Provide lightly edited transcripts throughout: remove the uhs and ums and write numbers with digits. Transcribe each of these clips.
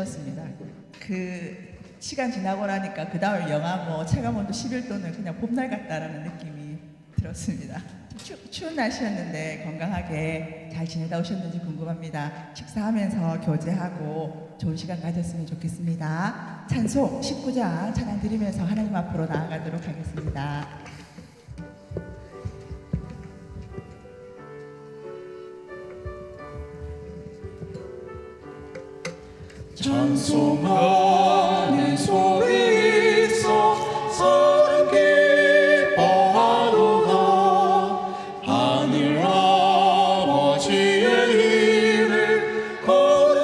습니다. 그 시간 지나고 나니까 그 다음 영하 체감온도 11도는 그냥 봄날 같다라는 느낌이 들었습니다. 추운 날씨였는데 건강하게 잘 지내다 오셨는지 궁금합니다. 식사하면서 교제하고 좋은 시간 가졌으면 좋겠습니다. 찬송 19장 찬양 드리면서 하나님 앞으로 나아가도록 하겠습니다. 찬송하는 소리 있어 사랑 기뻐하도다. 하늘 아버지의 일을 거룩거룩하도다.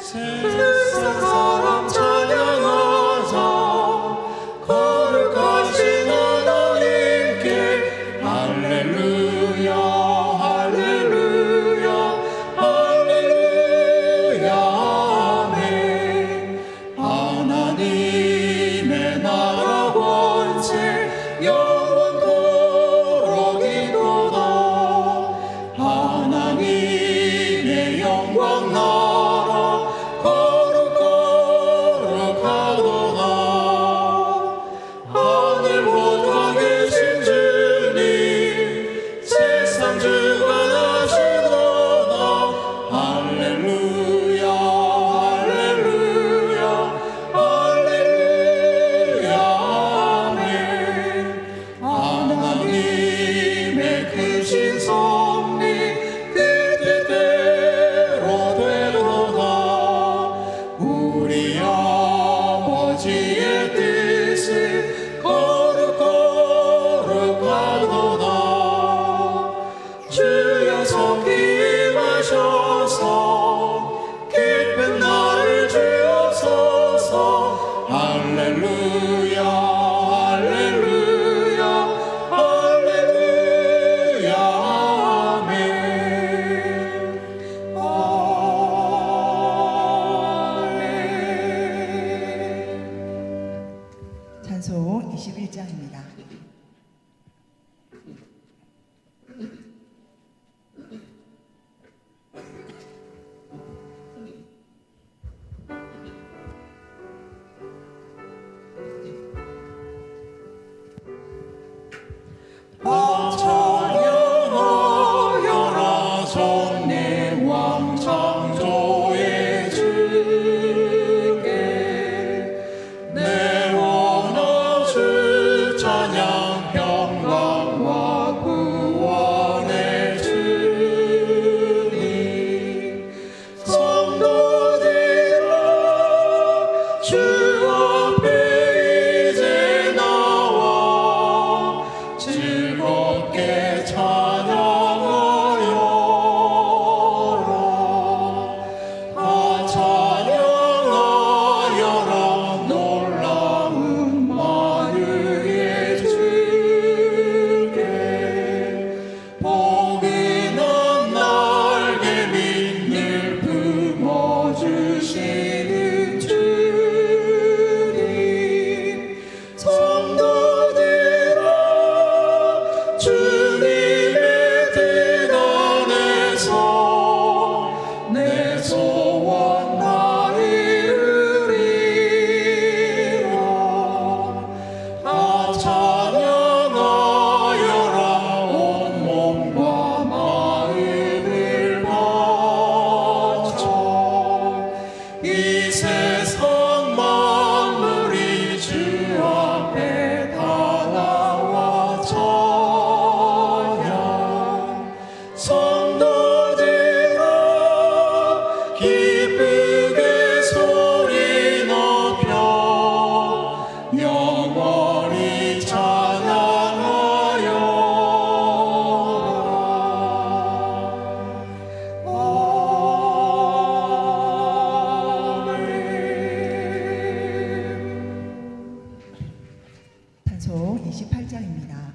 세상 사람 찬양하자. 거룩하신 하나님께 할렐루야. 찬송 21장입니다. 찬송 28장입니다.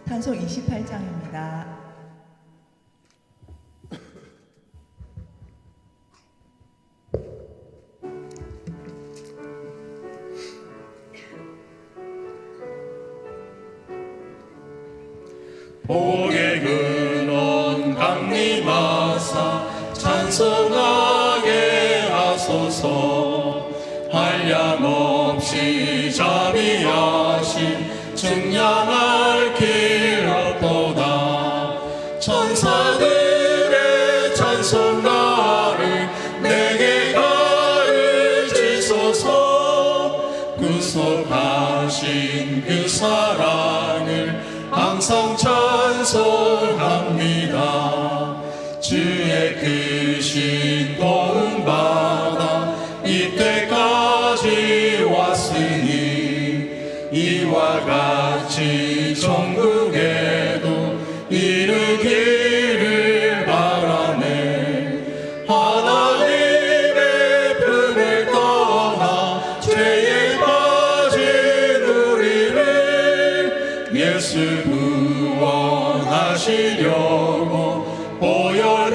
찬송 28장입니다. 복의 근원 강림하사 찬송하게 하소서. 한량없이 자비하신 증량할 길 없도다. 천사들의 찬송가를 내게 가르치소서. 구속하신 그 사랑을 항상 찬송합니다. 주의 크신 도움받아 이때까지 왔으니 이와 같이 천국에도 이르기를 바라네. 하나님의 품을 떠나 죄에 빠진 우리를 예수 구원하시려고 보혈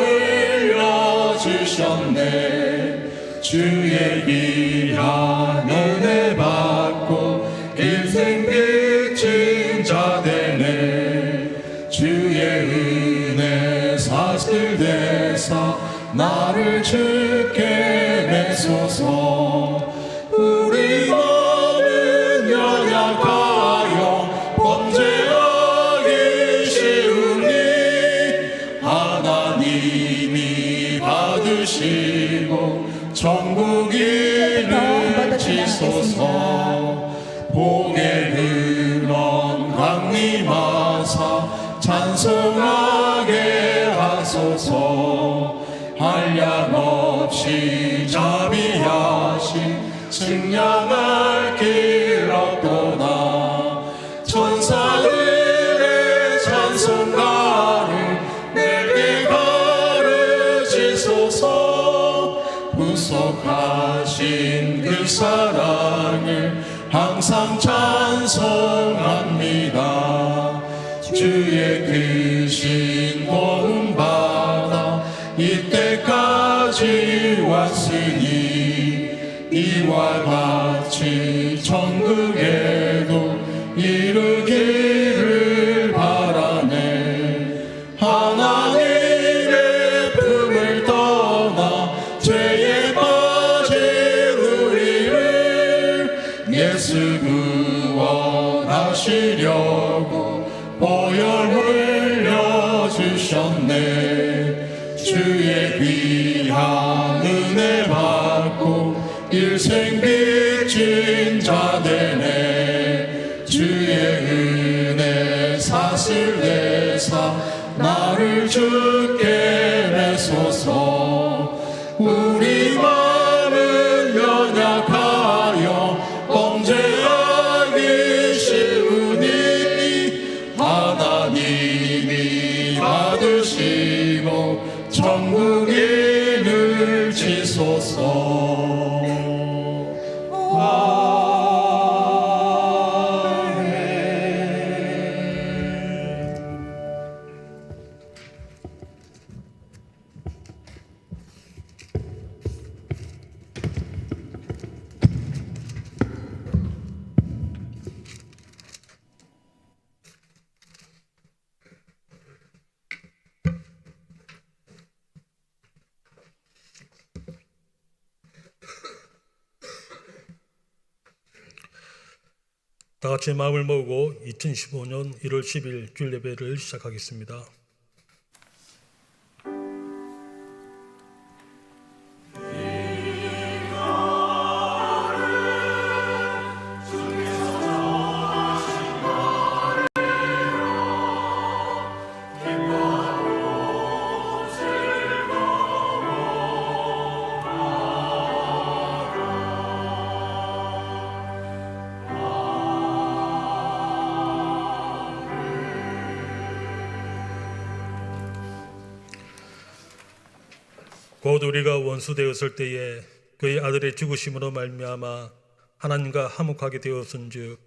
흘려주셨네. 주의 귀한 은혜 받고 일생 빚진 자 되네. 주의 은혜 사슬대사 나를 주께 내소서. 우리 마음은 연약하여 범죄하기 쉬우니 하나님이 받으시고 천국 이르시소서. 복의 근원 강림하사 찬송하게 하소서. 한량없이 자비하신 증량할 길 없도다. 천사들의 찬송가를 내게 가르치소서. 구속하신 그 사랑을 항상 찬송합니다. 주의 크신 도움받아 이때까지 왔으니 이와 같이 천국에도 이르기를 바라네. 하나님의 품을 떠나 죄에 빠진 우리를 예수 구원하시려고 보혈 흘려주셨네. 주의 귀한 은혜 받고 일생 빚진 자 되네. 주의 은혜 사슬내사 나를 주께 내소서. 우리 마음은 연약하여 범죄하기 쉬우니 하나님이 받으시고 천국 이르시소서. 다 같이 마음을 모으고 2015년 1월 10일 주일 예배를 시작하겠습니다. 곧 우리가 원수 되었을 때에 그의 아들의 죽으심으로 말미암아 하나님과 화목하게 되었은즉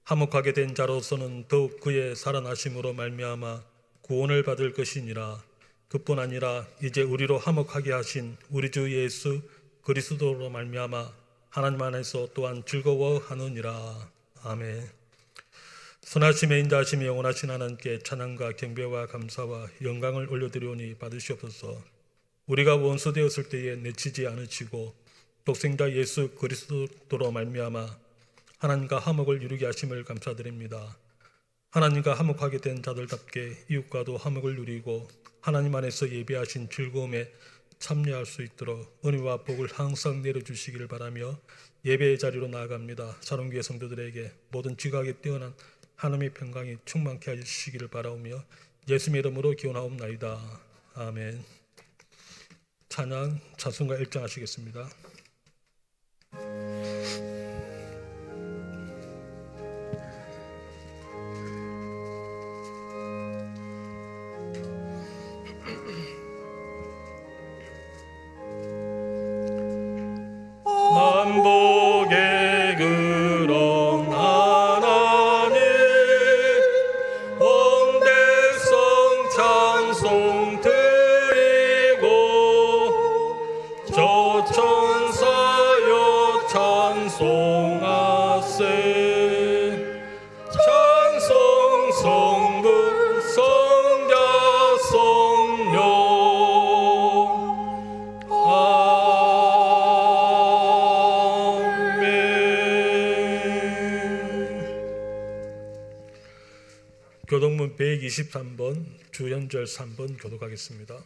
화목하게 된 자로서는 더욱 그의 살아나심으로 말미암아 구원을 받을 것이니라. 그뿐 아니라 이제 우리로 화목하게 하신 우리 주 예수 그리스도로 말미암아 하나님 안에서 또한 즐거워하느니라. 아멘. 선하심의 인자하심이 영원하신 하나님께 찬양과 경배와 감사와 영광을 올려드리오니 받으시옵소서. 우리가 원수 되었을 때에 내치지 않으시고 독생자 예수 그리스도로 말미암아 하나님과 화목을 이루게 하심을 감사드립니다. 하나님과 화목하게 된 자들답게 이웃과도 화목을 누리고 하나님 안에서 예배하신 즐거움에 참여할 수 있도록 은혜와 복을 항상 내려주시기를 바라며 예배의 자리로 나아갑니다. 사랑교회 성도들에게 모든 지각에 뛰어난 하나님의 평강이 충만케 하시기를 바라오며 예수님의 이름으로 기원하옵나이다. 아멘. 찬양 찬송가 1장 하시겠습니다. 만복의 그런 하나님 온 백성 찬송 드리고 저 천사여 찬송하세 찬송 성부 성자 성령 교독문 123번 주연절 3번 교독하겠습니다.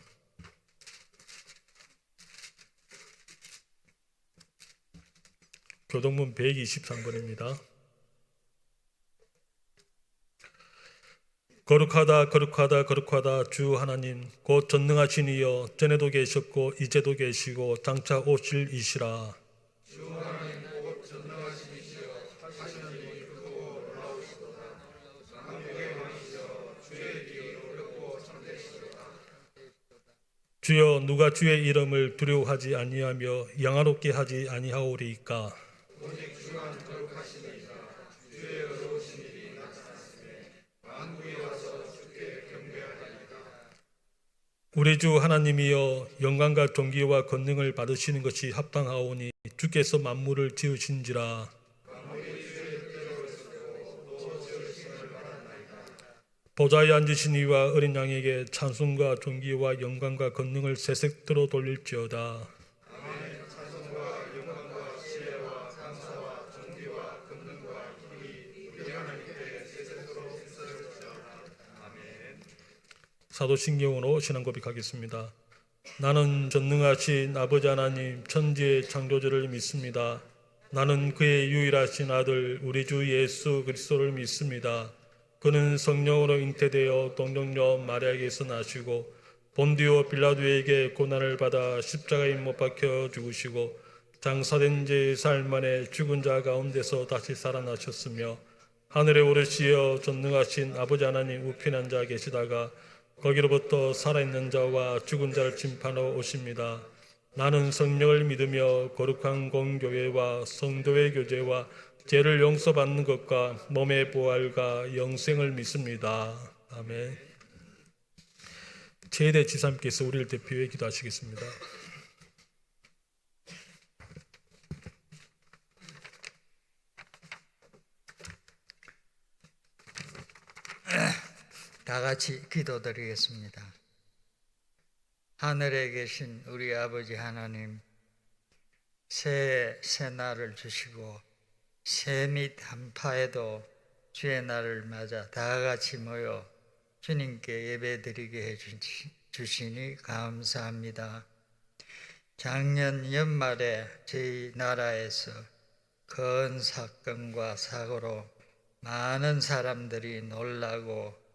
교독문 123번입니다. 거룩하다 거룩하다 거룩하다 주 하나님 곧 전능하신 이여 전에도 계셨고 이제도 계시고 장차 오실 이시라. 주여 누가 주의 이름을 두려워하지 아니하며 영화롭게 하지 아니하오리이까. 우리 주 하나님이여 영광과 존귀와 권능을 받으시는 것이 합당하오니 주께서 만물을 지으신지라. 보좌에 앉으신 이와 어린 양에게 찬송과 존귀와 영광과 권능을 세색대로 돌릴지어다. 사도신경으로 신앙 고백하겠습니다. 나는 전능하신 아버지 하나님 천지의 창조주를 믿습니다. 나는 그의 유일하신 아들 우리 주 예수 그리스도를 믿습니다. 그는 성령으로 잉태되어 동정녀 마리아에게서 나시고 본디오 빌라도에게 고난을 받아 십자가에 못 박혀 죽으시고 장사된 지 사흘 만에 죽은 자 가운데서 다시 살아나셨으며 하늘에 오르시어 전능하신 아버지 하나님 우편한 자 계시다가 거기로부터 살아있는 자와 죽은 자를 심판하러 오십니다. 나는 성령을 믿으며 거룩한 공교회와 성도의 교제와 죄를 용서받는 것과 몸의 부활과 영생을 믿습니다. 아멘. 최대 지사님께서 우리를 대표해 기도하시겠습니다. 다 같이 기도드리겠습니다. 하늘에 계신 우리 아버지 하나님, 새해 새날을 주시고 새 및 한파에도 주의 날을 맞아 다 같이 모여 주님께 예배드리게 해주시니 감사합니다. 작년 연말에 저희 나라에서 큰 사건과 사고로 많은 사람들이 놀라고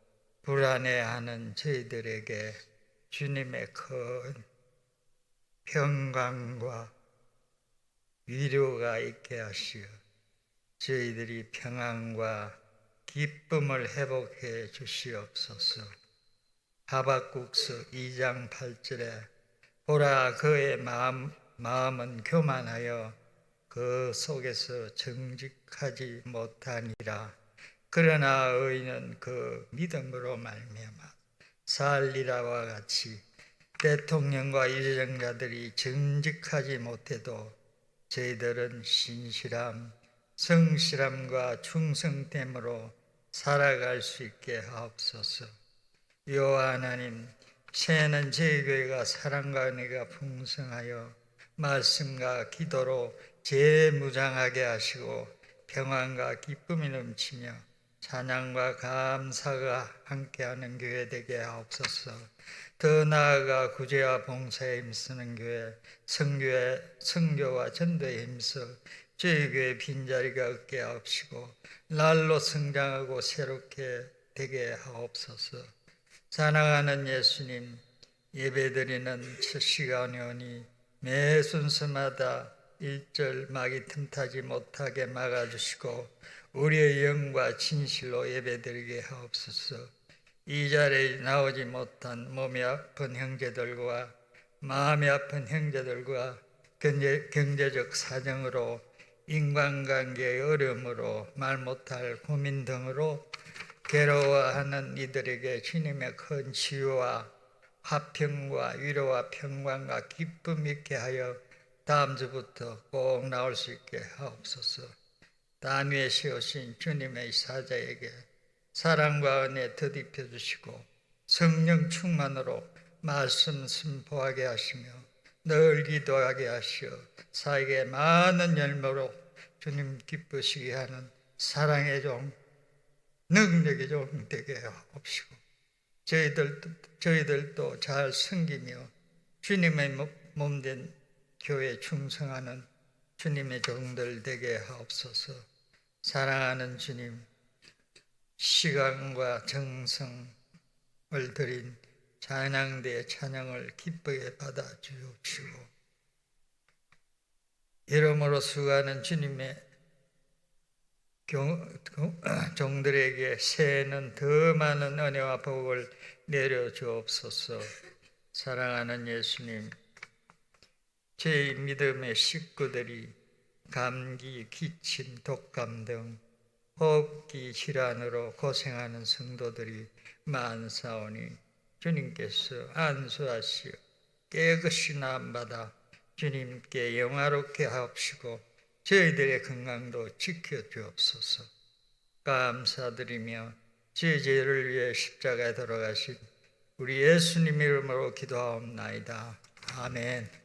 불안해하는 저희들에게 주님의 큰 평강과 위로가 있게 하시어 저희들이 평안과 기쁨을 회복해 주시옵소서. 하박국서 2장 8절에 보라 그의 마음은 교만하여 그 속에서 정직하지 못하니라. 그러나 의인은 그 믿음으로 말미암아 살리라와 같이 대통령과 유정자들이 정직하지 못해도 저희들은 신실함, 성실함과 충성됨으로 살아갈 수 있게 하옵소서. 여호와 하나님, 새해는 저희 교회가 사랑과 은혜가 풍성하여 말씀과 기도로 재무장하게 하시고 평안과 기쁨이 넘치며 찬양과 감사가 함께하는 교회 되게 하옵소서. 더 나아가 구제와 봉사에 힘쓰는 교회, 성교와 전도에 힘써 저희 교회 빈자리가 없게 하옵시고 날로 성장하고 새롭게 되게 하옵소서. 사랑하는 예수님, 예배드리는 첫 시간이 오니 매 순서마다 일절 막이 틈타지 못하게 막아주시고 우리의 영과 진실로 예배드리게 하옵소서. 이 자리에 나오지 못한 몸이 아픈 형제들과 마음이 아픈 형제들과 경제적 사정으로 인간관계의 어려움으로 말 못할 고민 등으로 괴로워하는 이들에게 주님의 큰 치유와 화평과 위로와 평강과 기쁨 있게 하여 다음 주부터 꼭 나올 수 있게 하옵소서. 단 위에 세우신 주님의 사자에게 사랑과 은혜 더입혀 주시고 성령 충만으로 말씀 선포하게 하시며 늘 기도하게 하시어 사에게 많은 열매로 주님 기쁘시게 하는 사랑의 종, 능력의 종 되게 하옵시고 저희들도 잘 섬기며 주님의 몸된 교회에 충성하는 주님의 종들 되게 하옵소서. 사랑하는 주님, 시간과 정성을 드린 찬양대의 찬양을 기쁘게 받아 주옵시고 이름으로 수고하는 주님의 종들에게 새해는 더 많은 은혜와 복을 내려 주옵소서. 사랑하는 예수님, 제 믿음의 식구들이 감기, 기침, 독감 등 호흡기 질환으로 고생하는 성도들이 많사오니 주님께서 안수하시어 깨끗이 나음받아 주님께 영화롭게 하옵시고 저희들의 건강도 지켜주옵소서. 감사드리며 제 죄를 위해 십자가에 돌아가신 우리 예수님 이름으로 기도하옵나이다. 아멘.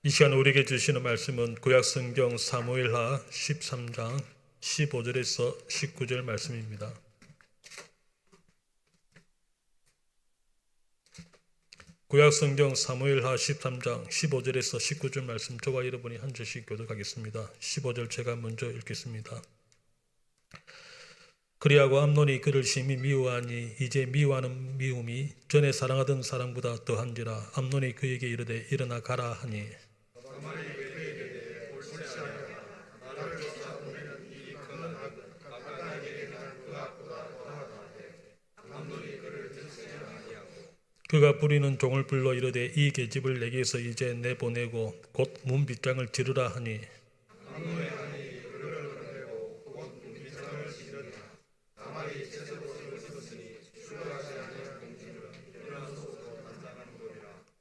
이 시간 우리에게 주시는 말씀은 구약성경 사무엘하 13장 15절에서 19절 말씀입니다. 구약성경 사무엘하 13장 15절에서 19절 말씀 저와 여러분이 한 절씩 교독하겠습니다. 15절 제가 먼저 읽겠습니다. 그리하고 암논이 그를 심히 미워하니 이제 미워하는 미움이 전에 사랑하던 사랑보다 더한지라. 암논이 그에게 이르되 일어나 가라 하니 그가 부리는 종을 불러 이르되 이 계집을 내게서 이제 내보내고 곧 문빗장을 지르라 하니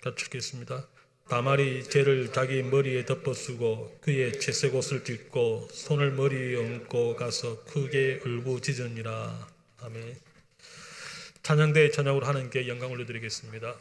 같이 읽겠습니다. 다말이 죄를 자기 머리에 덮어쓰고 그의 채색 옷을 찢고 손을 머리 위에 얹고 가서 크게 울부짖으니라. 아멘. 찬양대의 찬양으로 하나님께 영광 올려드리겠습니다.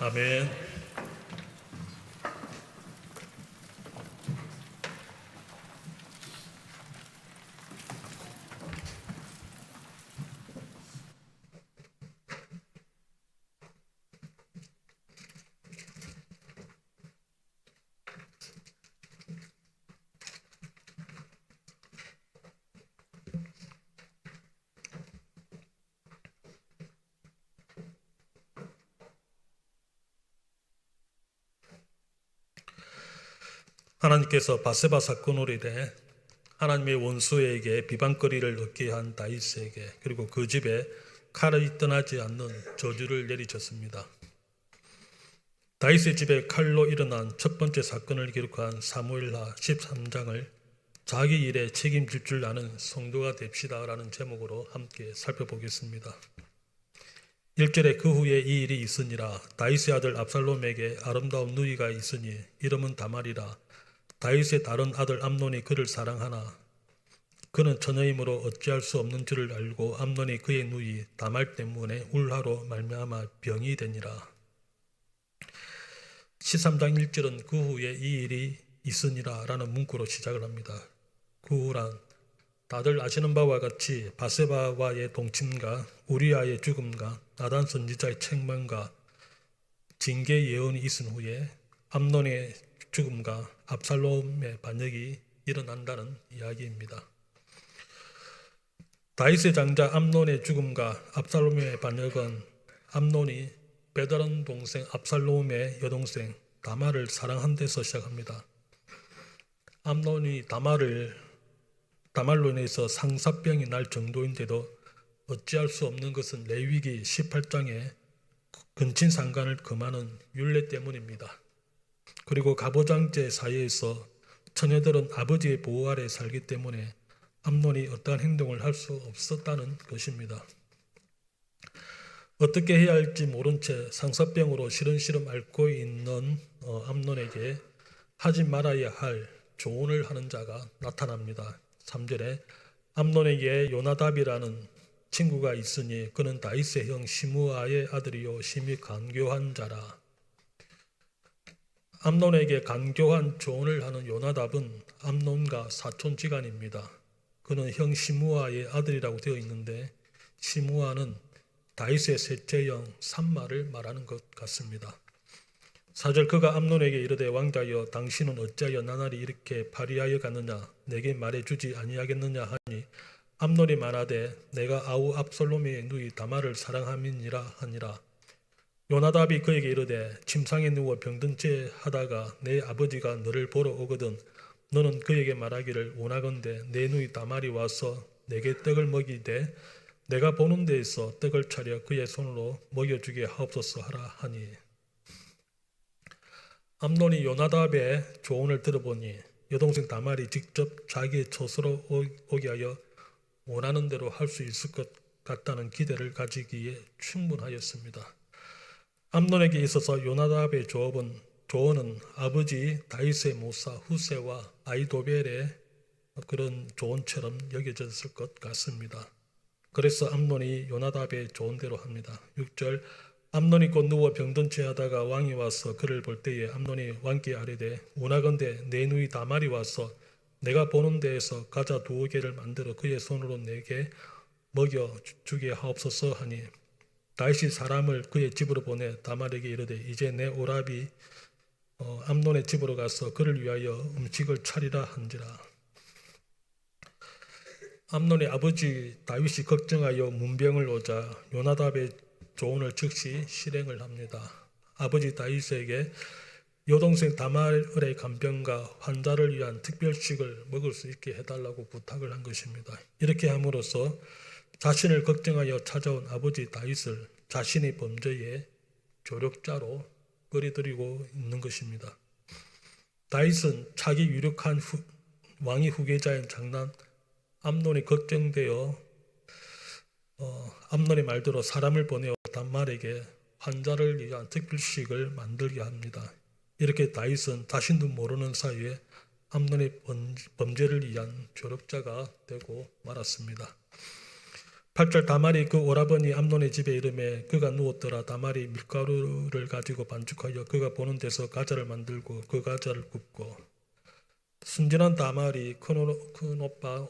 아멘. 하나님께서 바세바 사건으로 인해 하나님의 원수에게 비방거리를 얻게 한 다윗에게 그리고 그 집에 칼이 떠나지 않는 저주를 내리셨습니다. 다윗의 집에 칼로 일어난 첫 번째 사건을 기록한 사무엘하 13장을 자기 일에 책임질 줄 아는 성도가 됩시다라는 제목으로 함께 살펴보겠습니다. 1절에 그 후에 이 일이 있으니라. 다윗의 아들 압살롬에게 아름다운 누이가 있으니 이름은 다말이라. 다윗의 다른 아들 암논이 그를 사랑하나 그는 처녀이므로 어찌할 수 없는 줄을 알고 암논이 그의 누이 다말 때문에 울하로 말미암아 병이 되니라. 13장 1절은 그 후에 이 일이 있으니라 라는 문구로 시작을 합니다. 그 후란 다들 아시는 바와 같이 바세바와의 동침과 우리아의 죽음과 나단 선지자의 책망과 징계 예언이 있은 후에 암논의 죽음과 압살롬의 반역이 일어난다는 이야기입니다. 다윗의 장자 암논의 죽음과 압살롬의 반역은 암논이 베드란 동생 압살롬의 여동생 다말을 사랑한 데서 시작합니다. 암논이 다말로 인해서 상사병이 날 정도인데도 어찌할 수 없는 것은 레위기 18장에 근친상간을 금하는 율례 때문입니다. 그리고 가보장제 사이에서 처녀들은 아버지의 보호 아래 살기 때문에 암논이 어떠한 행동을 할 수 없었다는 것입니다. 어떻게 해야 할지 모른 채 상사병으로 시름시름 앓고 있는 암논에게 하지 말아야 할 조언을 하는 자가 나타납니다. 3절에 암논에게 요나답이라는 친구가 있으니 그는 다윗의 형 시므아의 아들이요 심히 간교한 자라. 암논에게 간교한 조언을 하는 요나답은 암논과 사촌지간입니다. 그는 형 시므아의 아들이라고 되어 있는데 시므아는 다윗의 셋째 형 삼마를 말하는 것 같습니다. 4절 그가 암논에게 이르되 왕자여 당신은 어찌하여 나날이 이렇게 파리하여 갔느냐 내게 말해주지 아니하겠느냐 하니 암논이 말하되 내가 아우 압살롬의 누이 다말을 사랑함이니라 하니라. 요나답이 그에게 이르되 침상에 누워 병든 채 하다가 내 아버지가 너를 보러 오거든 너는 그에게 말하기를 원하건대 내 누이 다말이 와서 내게 떡을 먹이되 내가 보는 데에서 떡을 차려 그의 손으로 먹여주게 하옵소서 하라 하니. 암논이 요나답의 조언을 들어보니 여동생 다말이 직접 자기의 처소로 오게 하여 원하는 대로 할 수 있을 것 같다는 기대를 가지기에 충분하였습니다. 암논에게 있어서 요나답의 조언은 아버지 다윗의 모사 후세와 아이도벨의 그런 조언처럼 여겨졌을 것 같습니다. 그래서 암논이 요나답의 조언대로 합니다. 6절 암논이 곧 누워 병든 채 하다가 왕이 와서 그를 볼 때에 암논이 왕께 아뢰되 원하건대 내 누이 다말이 와서 내가 보는 데에서 가자 2개를 만들어 그의 손으로 내게 먹여주게 하옵소서 하니 다윗이 사람을 그의 집으로 보내 다말에게 이르되 이제 내 오라비 암논의 집으로 가서 그를 위하여 음식을 차리라 한지라. 암논의 아버지 다윗이 걱정하여 문병을 오자 요나답의 조언을 즉시 실행을 합니다. 아버지 다윗에게 여동생 다말의 간병과 환자를 위한 특별식을 먹을 수 있게 해달라고 부탁을 한 것입니다. 이렇게 함으로써 자신을 걱정하여 찾아온 아버지 다윗을 자신의 범죄의 조력자로 끌어들이고 있는 것입니다. 다윗은 자기 유력한 왕의 후계자인 장남 암논이 걱정되어 암논의 말대로 사람을 보내어 다말에게 환자를 위한 특별식을 만들게 합니다. 이렇게 다윗은 자신도 모르는 사이에 암논의 범죄를 위한 조력자가 되고 말았습니다. 8절 다말이 그 오라버니 암논의 집에 이르매 그가 누웠더라. 다말이 밀가루를 가지고 반죽하여 그가 보는 데서 과자를 만들고 그 과자를 굽고 순진한 다말이 큰 오빠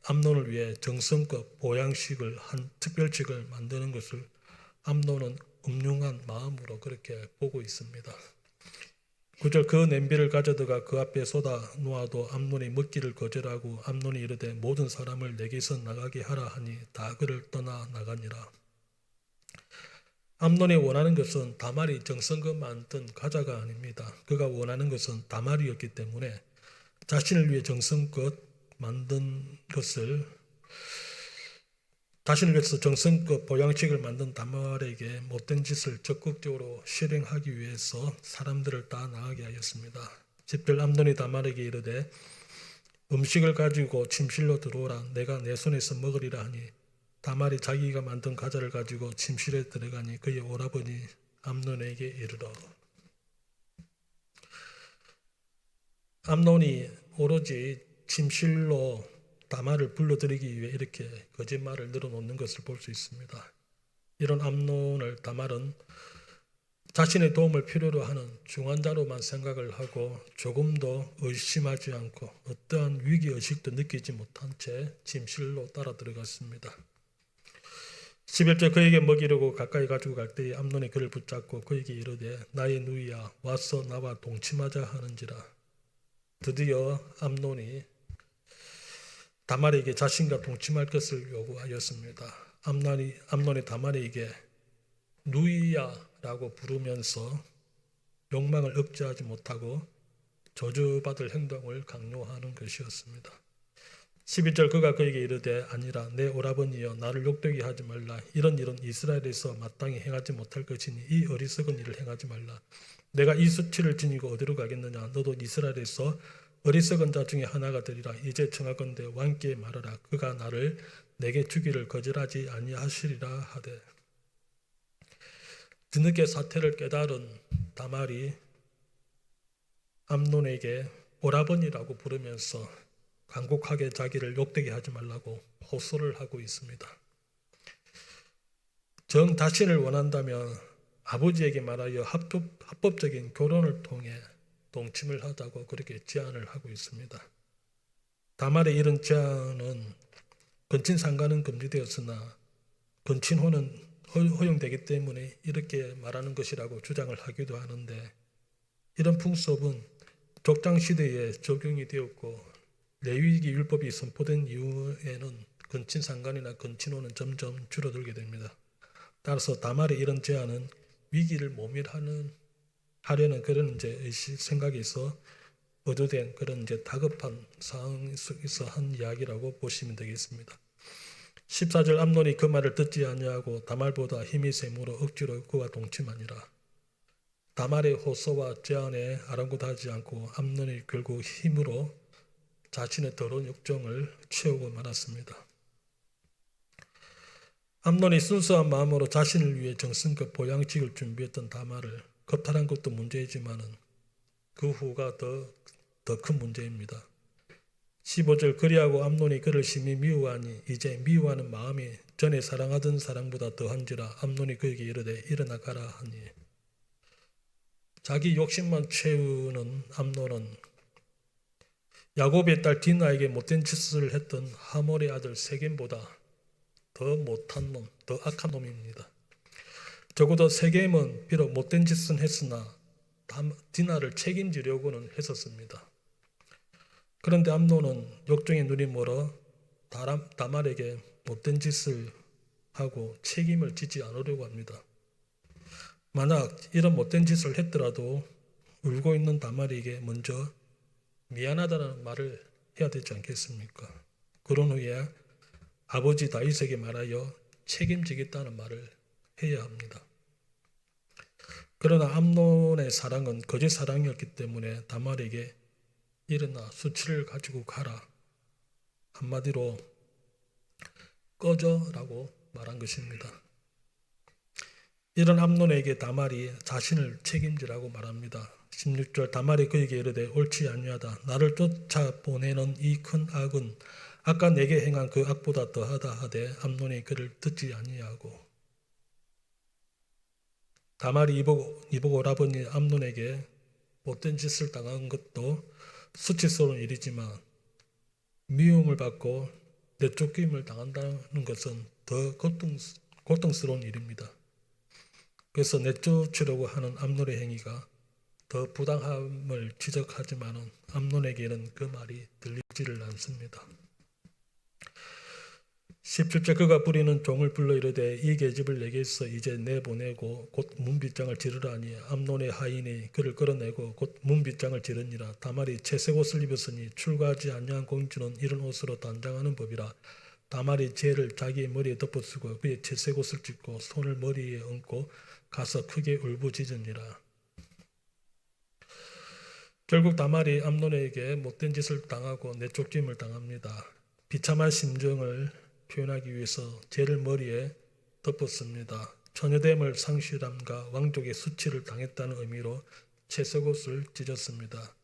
암논을 위해 정성껏 보양식을 한 특별식을 만드는 것을 암논은 음흉한 마음으로 그렇게 보고 있습니다. 9절 그 냄비를 가져다가 그 앞에 쏟아 놓아도 암논이 먹기를 거절하고 암논이 이르되 모든 사람을 내게서 나가게 하라 하니 다 그를 떠나 나가니라. 암논이 원하는 것은 다말이 정성껏 만든 과자가 아닙니다. 그가 원하는 것은 다말이었기 때문에 자신을 위해 정성껏 만든 것을 자신을 위해서 정성껏 보양식을 만든 다말에게 못된 짓을 적극적으로 실행하기 위해서 사람들을 다 나가게 하였습니다. 10절 암논이 다말에게 이르되 음식을 가지고 침실로 들어오라. 내가 내 손에서 먹으리라 하니 다말이 자기가 만든 과자를 가지고 침실에 들어가니 그의 오라버니 암논에게 이르러. 암논이 오로지 침실로 다말을 불러들이기 위해 이렇게 거짓말을 늘어놓는 것을 볼 수 있습니다. 이런 암논을 다말은 자신의 도움을 필요로 하는 중환자로만 생각을 하고 조금도 의심하지 않고 어떠한 위기의식도 느끼지 못한 채 침실로 따라 들어갔습니다. 11절 그에게 먹이려고 가까이 가지고 갈 때에 암논이 그를 붙잡고 그에게 이르되 나의 누이야 와서 나와 동침하자 하는지라. 드디어 암논이 다말에게 자신과 동침할 것을 요구하였습니다. 암논이 다말에게 누이야라고 부르면서 욕망을 억제하지 못하고 저주받을 행동을 강요하는 것이었습니다. 11절 그가 그에게 이르되 아니라 내 오라버니여 나를 욕되게 하지 말라. 이런 일은 이스라엘에서 마땅히 행하지 못할 것이니 이 어리석은 일을 행하지 말라. 내가 이 수치를 지니고 어디로 가겠느냐. 너도 이스라엘에서 어리석은 자 중에 하나가 되리라. 이제 청하건대 왕께 말하라. 그가 나를 내게 주기를 거절하지 아니하시리라 하되. 뒤늦게 사태를 깨달은 다말이 암논에게 오라버니라고 부르면서 간곡하게 자기를 욕되게 하지 말라고 호소를 하고 있습니다. 정 자신을 원한다면 아버지에게 말하여 합법적인 결혼을 통해 동침을 하자고 그렇게 제안을 하고 있습니다. 다말의 이런 제안은 근친상간은 금지되었으나 근친혼은 허용되기 때문에 이렇게 말하는 것이라고 주장을 하기도 하는데 이런 풍습은 족장시대에 적용이 되었고 레위기 율법이 선포된 이후에는 근친상간이나 근친혼은 점점 줄어들게 됩니다. 따라서 다말의 이런 제안은 위기를 모면하려는 그런 생각에서 의도된 그런 다급한 상황 속에서 한 이야기라고 보시면 되겠습니다. 14절 암논이 그 말을 듣지 아니하고 다말보다 힘이 세므로 억지로 그와 동침하니라. 다말의 호소와 제안에 아랑곳하지 않고 암논이 결국 힘으로 자신의 더러운 욕정을 채우고 말았습니다. 암논이 순수한 마음으로 자신을 위해 정성껏 보양식을 준비했던 다말을 겁탈한 것도 문제이지만 그 후가 더 큰 문제입니다. 15절 그리하고 암논이 그를 심히 미워하니 이제 미워하는 마음이 전에 사랑하던 사랑보다 더한지라. 암논이 그에게 이르되 일어나 가라 하니. 자기 욕심만 채우는 암논은 야곱의 딸 디나에게 못된 짓을 했던 하몰의 아들 세겜보다 더 못한 놈, 더 악한 놈입니다. 적어도 세겜은 비록 못된 짓은 했으나 디나를 책임지려고는 했었습니다. 그런데 암논은 욕정의 눈이 멀어 다말에게 못된 짓을 하고 책임을 지지 않으려고 합니다. 만약 이런 못된 짓을 했더라도 울고 있는 다말에게 먼저 미안하다는 말을 해야 되지 않겠습니까? 그런 후에 아버지 다윗에게 말하여 책임지겠다는 말을 해야 합니다. 그러나 암논의 사랑은 거짓 사랑이었기 때문에 다말에게 일어나 수치를 가지고 가라. 한마디로 꺼져라고 말한 것입니다. 이런 암논에게 다말이 자신을 책임지라고 말합니다. 16절 다말이 그에게 이르되 옳지 아니하다. 나를 쫓아보내는 이 큰 악은 아까 내게 행한 그 악보다 더하다 하되 암논이 그를 듣지 아니하고 다말이 이보고 오라버니 암논에게 못된 짓을 당한 것도 수치스러운 일이지만 미움을 받고 내쫓김을 당한다는 것은 더 고통스러운 일입니다. 그래서 내쫓으려고 하는 암논의 행위가 더 부당함을 지적하지만은 암논에게는 그 말이 들리지를 않습니다. 17절 그가 부리는 종을 불러 이르되 이 계집을 내게서 이제 내보내고 곧 문빗장을 지르라니 암논의 하인이 그를 끌어내고 곧 문빗장을 지르니라. 다말이 채색 옷을 입었으니 출가하지 아니한 공주는 이런 옷으로 단장하는 법이라. 다말이 재를 자기의 머리에 덮어쓰고 그의 채색 옷을 찢고 손을 머리에 얹고 가서 크게 울부짖으니라. 결국 다말이 암논에게 못된 짓을 당하고 내쫓김을 당합니다. 비참한 심정을 표현하기 위해서 재를 머리에 덮었습니다. 처녀됨을 상실함과 왕족의 수치를 당했다는 의미로 채색옷을 찢었습니다.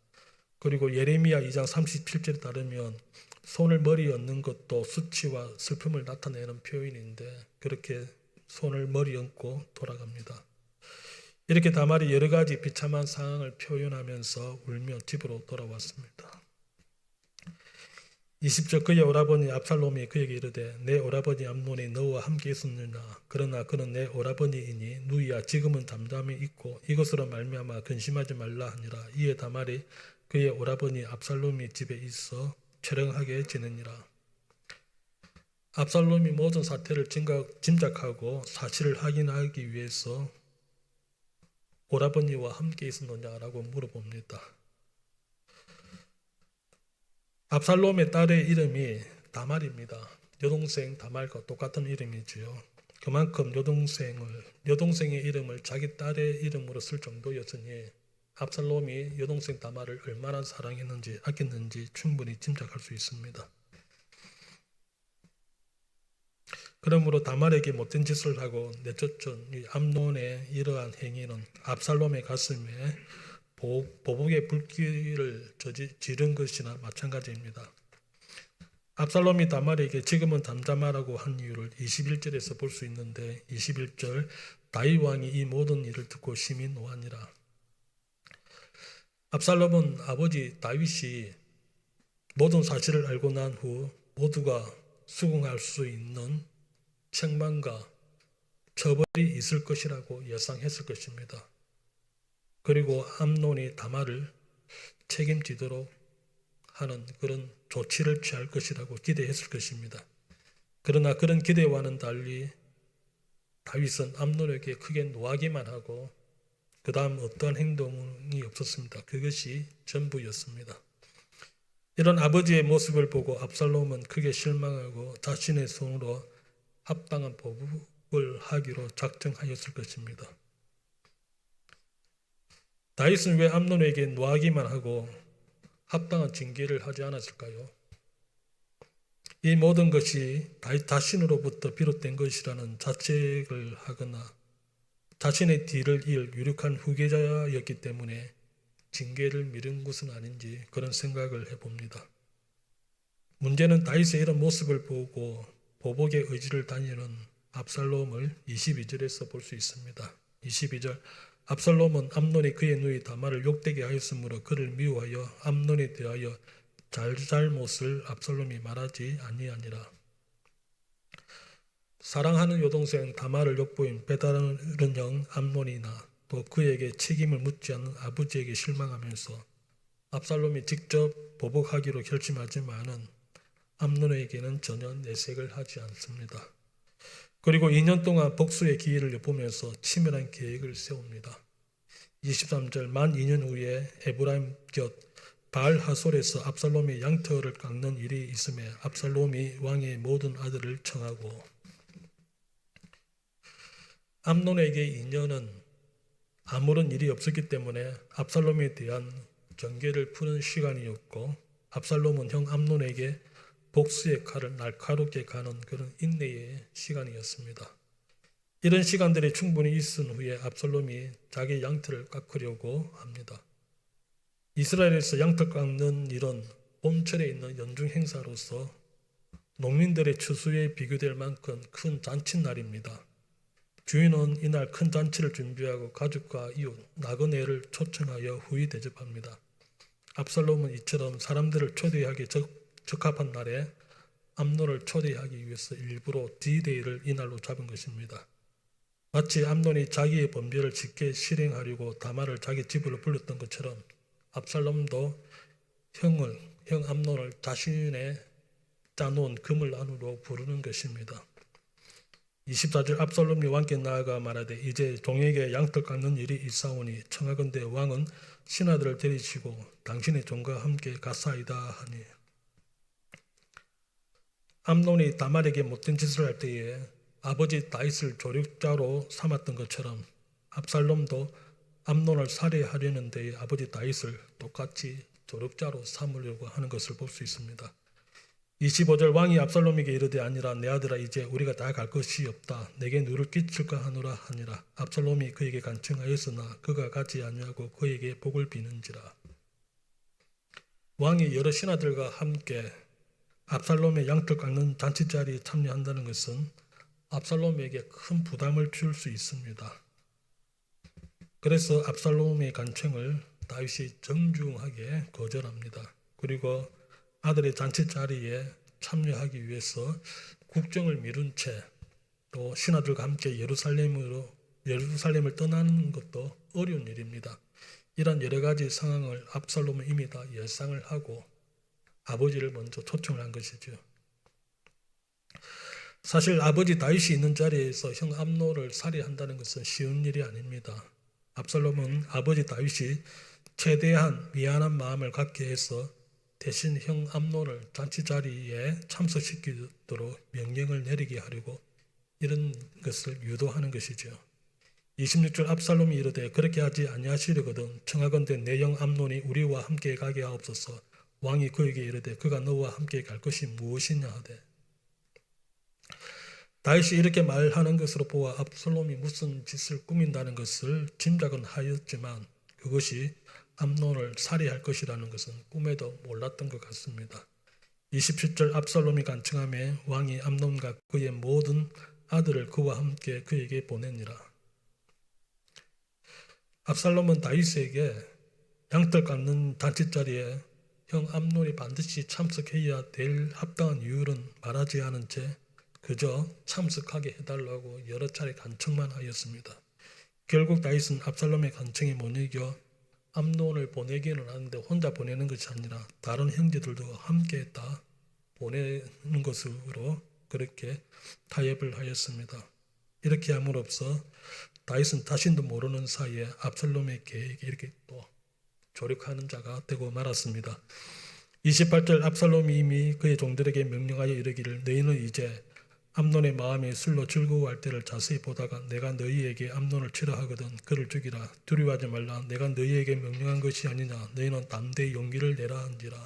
그리고 예레미야 2장 37절에 따르면 손을 머리에 얹는 것도 수치와 슬픔을 나타내는 표현인데 그렇게 손을 머리에 얹고 돌아갑니다. 이렇게 다말이 여러 가지 비참한 상황을 표현하면서 울며 집으로 돌아왔습니다. 20절 그의 오라버니 압살롬이 그에게 이르되 내 오라버니 암논이 너와 함께 있었느냐 그러나 그는 내 오라버니이니 누이야 지금은 잠잠히 있고 이것으로 말미암아 근심하지 말라 하니라. 이에 다말이 그의 오라버니 압살롬이 집에 있어 처령하게 지내니라. 압살롬이 모든 사태를 짐작하고 사실을 확인하기 위해서 오라버니와 함께 있었느냐라고 물어봅니다. 압살롬의 딸의 이름이 다말입니다. 여동생 다말과 똑같은 이름이지요. 그만큼 여동생의 이름을 자기 딸의 이름으로 쓸 정도였으니 압살롬이 여동생 다말을 얼마나 사랑했는지 아꼈는지 충분히 짐작할 수 있습니다. 그러므로 다말에게 못된 짓을 하고 내쫓은 이 암논의 이러한 행위는 압살롬의 가슴에 보복의 불길을 지른 것이나 마찬가지입니다. 압살롬이 다말에게 지금은 잠잠하라고 한 이유를 21절에서 볼 수 있는데 21절 다윗 왕이 이 모든 일을 듣고 심히 노하니라. 압살롬은 아버지 다윗이 모든 사실을 알고 난 후 모두가 수긍할 수 있는 책망과 처벌이 있을 것이라고 예상했을 것입니다. 그리고 암논이 다말을 책임지도록 하는 그런 조치를 취할 것이라고 기대했을 것입니다. 그러나 그런 기대와는 달리 다윗은 암논에게 크게 노하기만 하고 그 다음 어떠한 행동이 없었습니다. 그것이 전부였습니다. 이런 아버지의 모습을 보고 압살롬은 크게 실망하고 자신의 손으로 합당한 보복을 하기로 작정하였을 것입니다. 다윗은 왜 암논에게 노하기만 하고 합당한 징계를 하지 않았을까요? 이 모든 것이 다윗 자신으로부터 비롯된 것이라는 자책을 하거나 자신의 뒤를 이을 유력한 후계자였기 때문에 징계를 미룬 것은 아닌지 그런 생각을 해봅니다. 문제는 다윗의 이런 모습을 보고 보복의 의지를 다니는 압살롬을 22절에서 볼 수 있습니다. 22절 압살롬은 암논이 그의 누이 다말을 욕되게 하였으므로 그를 미워하여 암논에 대하여 잘못을 압살롬이 말하지 아니하니라. 사랑하는 여동생 다말을 욕보인 배다른 형 암논이나 또 그에게 책임을 묻지 않는 아버지에게 실망하면서 압살롬이 직접 보복하기로 결심하지만은 암논에게는 전혀 내색을 하지 않습니다. 그리고 2년 동안 복수의 기회를 엿보면서 치밀한 계획을 세웁니다. 23절 만 2년 후에 에브라임 곁 바알 하솔에서 압살롬의 양털을 깎는 일이 있음에 압살롬이 왕의 모든 아들을 청하고 암논에게 2년은 아무런 일이 없었기 때문에 압살롬에 대한 경계를 푸는 시간이었고 압살롬은 형 암논에게 복수의 칼을 날카롭게 가는 그런 인내의 시간이었습니다. 이런 시간들이 충분히 있은 후에 압살롬이 자기 양털을 깎으려고 합니다. 이스라엘에서 양털 깎는 일은 봄철에 있는 연중 행사로서 농민들의 추수에 비교될 만큼 큰 잔칫날입니다. 주인은 이날 큰 잔치를 준비하고 가족과 이웃, 나그네를 초청하여 후히 대접합니다. 압살롬은 이처럼 사람들을 초대하기 적합한 날에 암논을 초대하기 위해서 일부러 D-Day를 이날로 잡은 것입니다. 마치 암논이 자기의 범죄를 쉽게 실행하려고 다말을 자기 집으로 불렀던 것처럼 압살롬도 형 암논을 자신의 짜놓은 금을 안으로 부르는 것입니다. 24절 압살롬이 왕께 나아가 말하되 이제 종에게 양털 깎는 일이 있사오니 청하건대 왕은 신하들을 데리시고 당신의 종과 함께 가사이다 하니 암논이 다말에게 못된 짓을 할 때에 아버지 다윗을 조력자로 삼았던 것처럼 압살롬도 암논을 살해하려는 데에 아버지 다윗을 똑같이 조력자로 삼으려고 하는 것을 볼 수 있습니다. 25절 왕이 압살롬에게 이르되 아니라 내 아들아 이제 우리가 다 갈 것이 없다. 내게 누를 끼칠까 하노라 하니라. 압살롬이 그에게 간청하였으나 그가 가지 아니하고 그에게 복을 비는지라. 왕이 여러 신하들과 함께 압살롬의 양털 깎는 잔치자리에 참여한다는 것은 압살롬에게 큰 부담을 줄 수 있습니다. 그래서 압살롬의 간청을 다윗이 정중하게 거절합니다. 그리고 아들의 잔치자리에 참여하기 위해서 국정을 미룬 채 또 신하들과 함께 예루살렘을 떠나는 것도 어려운 일입니다. 이런 여러 가지 상황을 압살롬은 이미 다 예상을 하고 아버지를 먼저 초청을 한 것이죠. 사실 아버지 다윗이 있는 자리에서 형 암논을 살해한다는 것은 쉬운 일이 아닙니다. 압살롬은 아버지 다윗이 최대한 미안한 마음을 갖게 해서 대신 형 암논을 잔치 자리에 참석시키도록 명령을 내리게 하려고 이런 것을 유도하는 것이죠. 26절 압살롬이 이르되 그렇게 하지 아니하시려거든 청하건대 내 형 암논이 우리와 함께 가게 하옵소서. 왕이 그에게 이르되 그가 너와 함께 갈 것이 무엇이냐 하되 다윗이 이렇게 말하는 것으로 보아 압살롬이 무슨 짓을 꾸민다는 것을 짐작은 하였지만 그것이 암논을 살해할 것이라는 것은 꿈에도 몰랐던 것 같습니다. 27절 압살롬이 간청하며 왕이 암논과 그의 모든 아들을 그와 함께 그에게 보내니라. 압살롬은 다윗에게 양털 깎는 잔치자리에 형 암논이 반드시 참석해야 될 합당한 이유는 말하지 않은 채 그저 참석하게 해달라고 여러 차례 간청만 하였습니다. 결국 다윗은 압살롬의 간청에 못 이겨 암논을 보내기는 하는데 혼자 보내는 것이 아니라 다른 형제들도 함께 다 보내는 것으로 그렇게 타협을 하였습니다. 이렇게 함으로써 다윗은 자신도 모르는 사이에 압살롬의 계획에 이렇게 또 조력하는 자가 되고 말았습니다. 28절 압살롬이 이미 그의 종들에게 명령하여 이르기를 너희는 이제 암논의 마음이 술로 즐거워할 때를 자세히 보다가 내가 너희에게 암논을 치라 하거든 그를 죽이라. 두려워하지 말라. 내가 너희에게 명령한 것이 아니냐. 너희는 담대히 용기를 내라 한지라.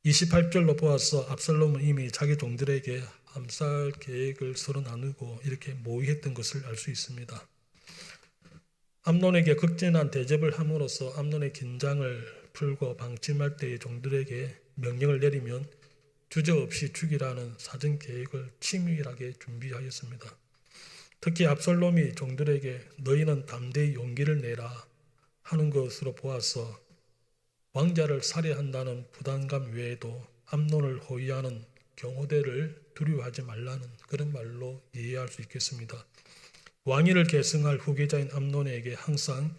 28절로 보아서 압살롬은 이미 자기 종들에게 암살 계획을 서로 나누고 이렇게 모의했던 것을 알 수 있습니다. 암논에게 극진한 대접을 함으로써 암논의 긴장을 풀고 방침할 때의 종들에게 명령을 내리면 주저없이 죽이라는 사전 계획을 치밀하게 준비하였습니다. 특히 압살롬이 종들에게 너희는 담대히 용기를 내라 하는 것으로 보아서 왕자를 살해한다는 부담감 외에도 암논을 호위하는 경호대를 두려워하지 말라는 그런 말로 이해할 수 있겠습니다. 왕위를 계승할 후계자인 암논에게 항상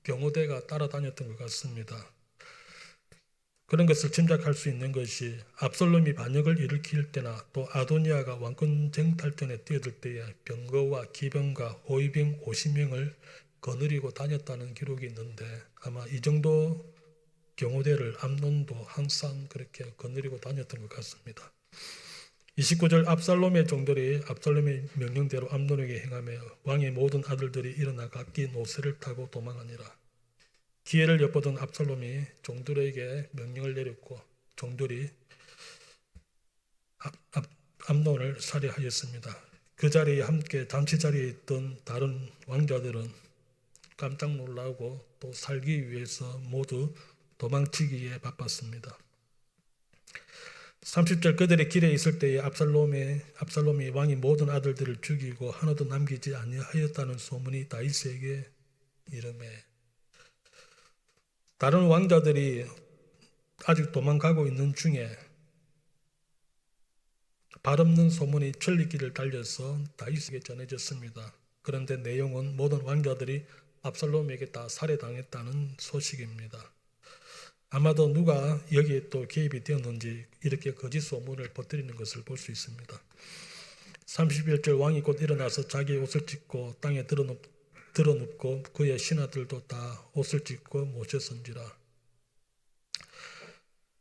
경호대가 따라다녔던 것 같습니다. 그런 것을 짐작할 수 있는 것이 압살롬이 반역을 일으킬 때나 또 아도니아가 왕권 쟁탈전에 뛰어들 때에 병거와 기병과 호위병 50명을 거느리고 다녔다는 기록이 있는데 아마 이 정도 경호대를 암논도 항상 그렇게 거느리고 다녔던 것 같습니다. 29절 압살롬의 종들이 압살롬의 명령대로 암논에게 행하며 왕의 모든 아들들이 일어나 각기 노새를 타고 도망하니라. 기회를 엿보던 압살롬이 종들에게 명령을 내렸고 종들이 암논을 살해하였습니다. 그 자리에 함께 잔치 자리에 있던 다른 왕자들은 깜짝 놀라고 또 살기 위해서 모두 도망치기에 바빴습니다. 30절 그들의 길에 있을 때에 압살롬이 왕이 모든 아들들을 죽이고 하나도 남기지 아니하였다는 소문이 다윗에게 이르매. 다른 왕자들이 아직 도망가고 있는 중에 발없는 소문이 천리길을 달려서 다윗에게 전해졌습니다. 그런데 내용은 모든 왕자들이 압살롬에게 다 살해당했다는 소식입니다. 아마도 누가 여기에 또 개입이 되었는지 이렇게 거짓 소문을 퍼뜨리는 것을 볼 수 있습니다. 31절 왕이 곧 일어나서 자기의 옷을 찢고 땅에 드러눕고 그의 신하들도 다 옷을 찢고 모셨은지라.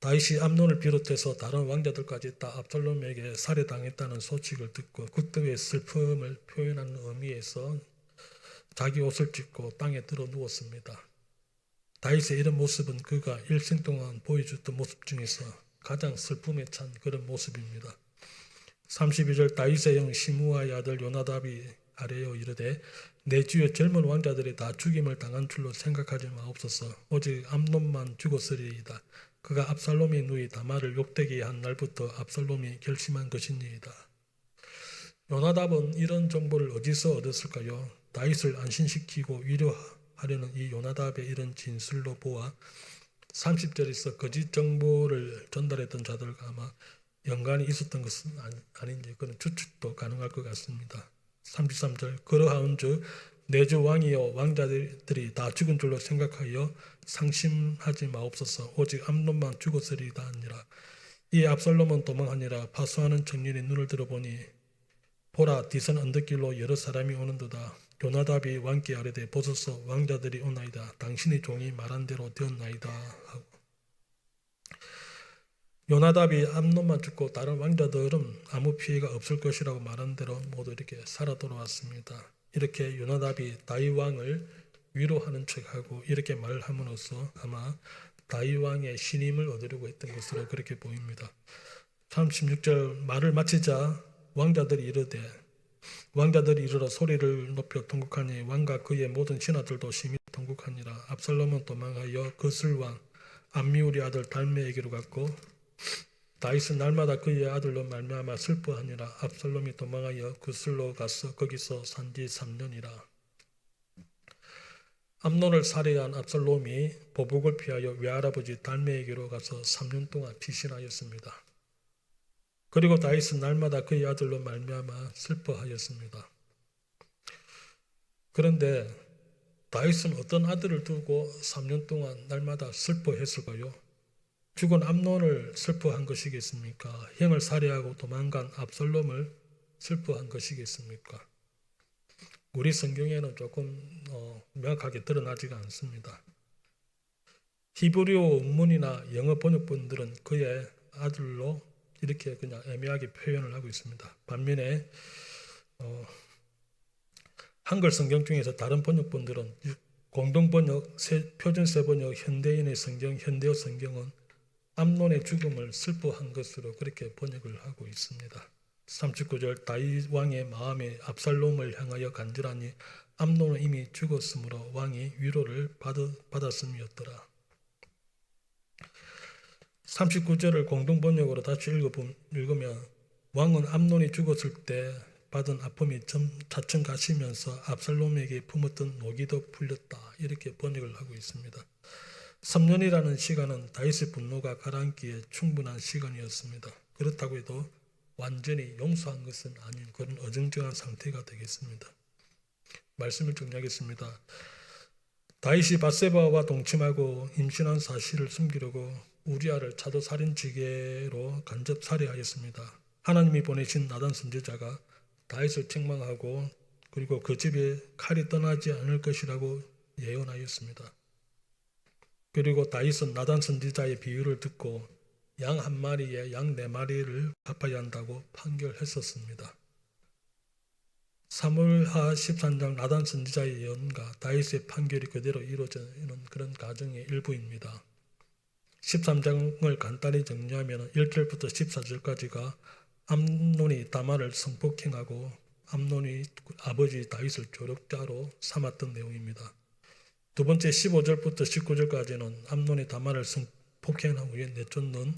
다윗이 암논을 비롯해서 다른 왕자들까지 다 압살롬에게 살해당했다는 소식을 듣고 극도의 슬픔을 표현하는 의미에서 자기 옷을 찢고 땅에 들어 누웠습니다. 다윗의 이런 모습은 그가 일생 동안 보여줬던 모습 중에서 가장 슬픔에 찬 그런 모습입니다. 32절 다윗의 형 시므아의 아들 요나답이 아뢰어 이르되 내 주의 젊은 왕자들이 다 죽임을 당한 줄로 생각하지 마옵소서. 오직 암논만 죽었으리이다. 그가 압살롬의 누이 다말을 욕되게 한 날부터 압살롬이 결심한 것이니이다. 요나답은 이런 정보를 어디서 얻었을까요? 다윗을 안심시키고 위로하려는 이 요나답의 이런 진술로 보아 30절에서 거짓 정보를 전달했던 자들과 아마 연관이 있었던 것은 아닌지 그런 추측도 가능할 것 같습니다. 33절 그러하온즉 내 주 왕이여 왕자들이 다 죽은 줄로 생각하여 상심하지 마옵소서. 오직 암논만 죽었으리이다 하니라. 이 압살롬은 도망하니라. 파수하는 청년의 눈을 들어보니 보라 뒤선 언덕길로 여러 사람이 오는도다. 요나답이 왕께 아뢰되 보소서 왕자들이 오나이다. 당신의 종이 말한 대로 되었나이다 하고. 요나답이 암논만 죽고 다른 왕자들은 아무 피해가 없을 것이라고 말한 대로 모두 이렇게 살아 돌아왔습니다. 이렇게 요나답이 다윗 왕을 위로하는 척하고 이렇게 말을 함으로써 아마 다윗 왕의 신임을 얻으려고 했던 것으로 그렇게 보입니다. 36절 말을 마치자 왕자들이 이르러 소리를 높여 통곡하니 왕과 그의 모든 신하들도 심히 통곡하니라. 압살롬은 도망하여 그슬왕 암미울의 아들 달메에게로 갔고 다윗은 날마다 그의 아들로 말미암아 슬퍼하니라. 압살롬이 도망하여 그슬로 가서 거기서 산지 3년이라. 암논을 살해한 압살롬이 보복을 피하여 외할아버지 달메에게로 가서 3년 동안 피신하였습니다. 그리고 다윗은 날마다 그의 아들로 말미암아 슬퍼하였습니다. 그런데 다윗은 어떤 아들을 두고 3년 동안 날마다 슬퍼했을까요? 죽은 암논을 슬퍼한 것이겠습니까? 형을 살해하고 도망간 압살롬을 슬퍼한 것이겠습니까? 우리 성경에는 조금 명확하게 드러나지가 않습니다. 히브리어 원문이나 영어 번역본들은 그의 아들로 이렇게 그냥 애매하게 표현을 하고 있습니다. 반면에 한글 성경 중에서 다른 번역본들은 공동번역, 표준세번역, 현대인의 성경, 현대어 성경은 암논의 죽음을 슬퍼한 것으로 그렇게 번역을 하고 있습니다. 39절 다윗 왕의 마음에 압살롬을 향하여 간절하니 암논은 이미 죽었으므로 왕이 위로를 받았음이었더라. 39절을 공동번역으로 다시 읽으면 왕은 암논이 죽었을 때 받은 아픔이 차츰 가시면서 압살롬에게 품었던 노기도 풀렸다. 이렇게 번역을 하고 있습니다. 3년이라는 시간은 다윗의 분노가 가라앉기에 충분한 시간이었습니다. 그렇다고 해도 완전히 용서한 것은 아닌 그런 어정쩡한 상태가 되겠습니다. 말씀을 정리하겠습니다. 다윗이 밧세바와 동침하고 임신한 사실을 숨기려고 우리아를 차도살인지게로 간접 살해하였습니다. 하나님이 보내신 나단 선지자가 다윗을 책망하고 그리고 그 집에 칼이 떠나지 않을 것이라고 예언하였습니다. 그리고 다윗은 나단 선지자의 비유를 듣고 양 한 마리에 양 4마리를 갚아야 한다고 판결했었습니다. 사무엘하 13장 나단 선지자의 예언과 다윗의 판결이 그대로 이루어지는 그런 과정의 일부입니다. 13장을 간단히 정리하면 1절부터 14절까지가 암논이 다말을 성폭행하고 암논이 아버지 다윗을 조력자로 삼았던 내용입니다. 두 번째 15절부터 19절까지는 암논이 다말을 성폭행한 후에 내쫓는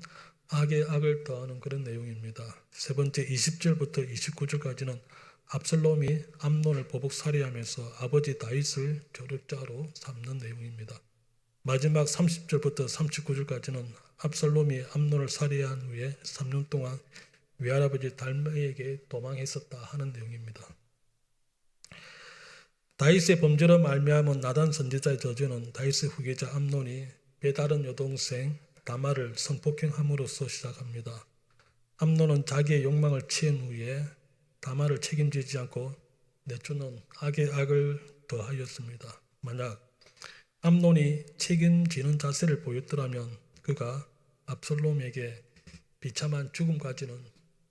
악에 악을 더하는 그런 내용입니다. 세 번째 20절부터 29절까지는 압살롬이 암논을 보복 살해하면서 아버지 다윗을 조력자로 삼는 내용입니다. 마지막 30절부터 39절까지는 압살롬이 암논을 살해한 후에 3년 동안 외할아버지 달메에게 도망했었다 하는 내용입니다. 다윗의 범죄로 말미암은 나단 선지자의 저주는 다윗의 후계자 암논이 배다른 여동생 다말을 성폭행함으로써 시작합니다. 암논은 자기의 욕망을 채운 후에 다말을 책임지지 않고 내쫓는 악의 악을 더하였습니다. 만약 암논이 책임지는 자세를 보였더라면 그가 압살롬에게 비참한 죽음까지는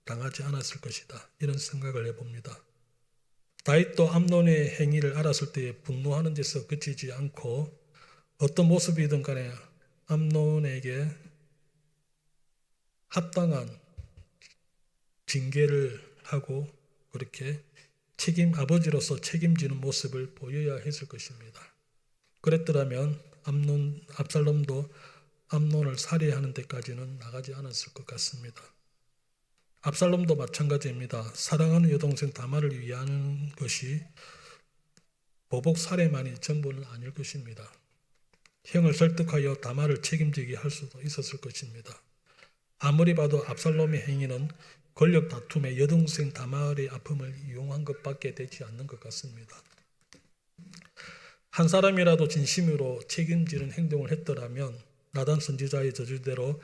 당하지 않았을 것이다. 이런 생각을 해봅니다. 다윗도 암논의 행위를 알았을 때에 분노하는 데서 그치지 않고 어떤 모습이든 간에 암논에게 합당한 징계를 하고 그렇게 아버지로서 책임지는 모습을 보여야 했을 것입니다. 그랬더라면 압살롬도 암논을 살해하는 데까지는 나가지 않았을 것 같습니다. 압살롬도 마찬가지입니다. 사랑하는 여동생 다말을 위하는 것이 보복 살해만이 전부는 아닐 것입니다. 형을 설득하여 다말을 책임지게 할 수도 있었을 것입니다. 아무리 봐도 압살롬의 행위는 권력 다툼에 여동생 다말의 아픔을 이용한 것밖에 되지 않는 것 같습니다. 한 사람이라도 진심으로 책임지는 행동을 했더라면 나단 선지자의 저주대로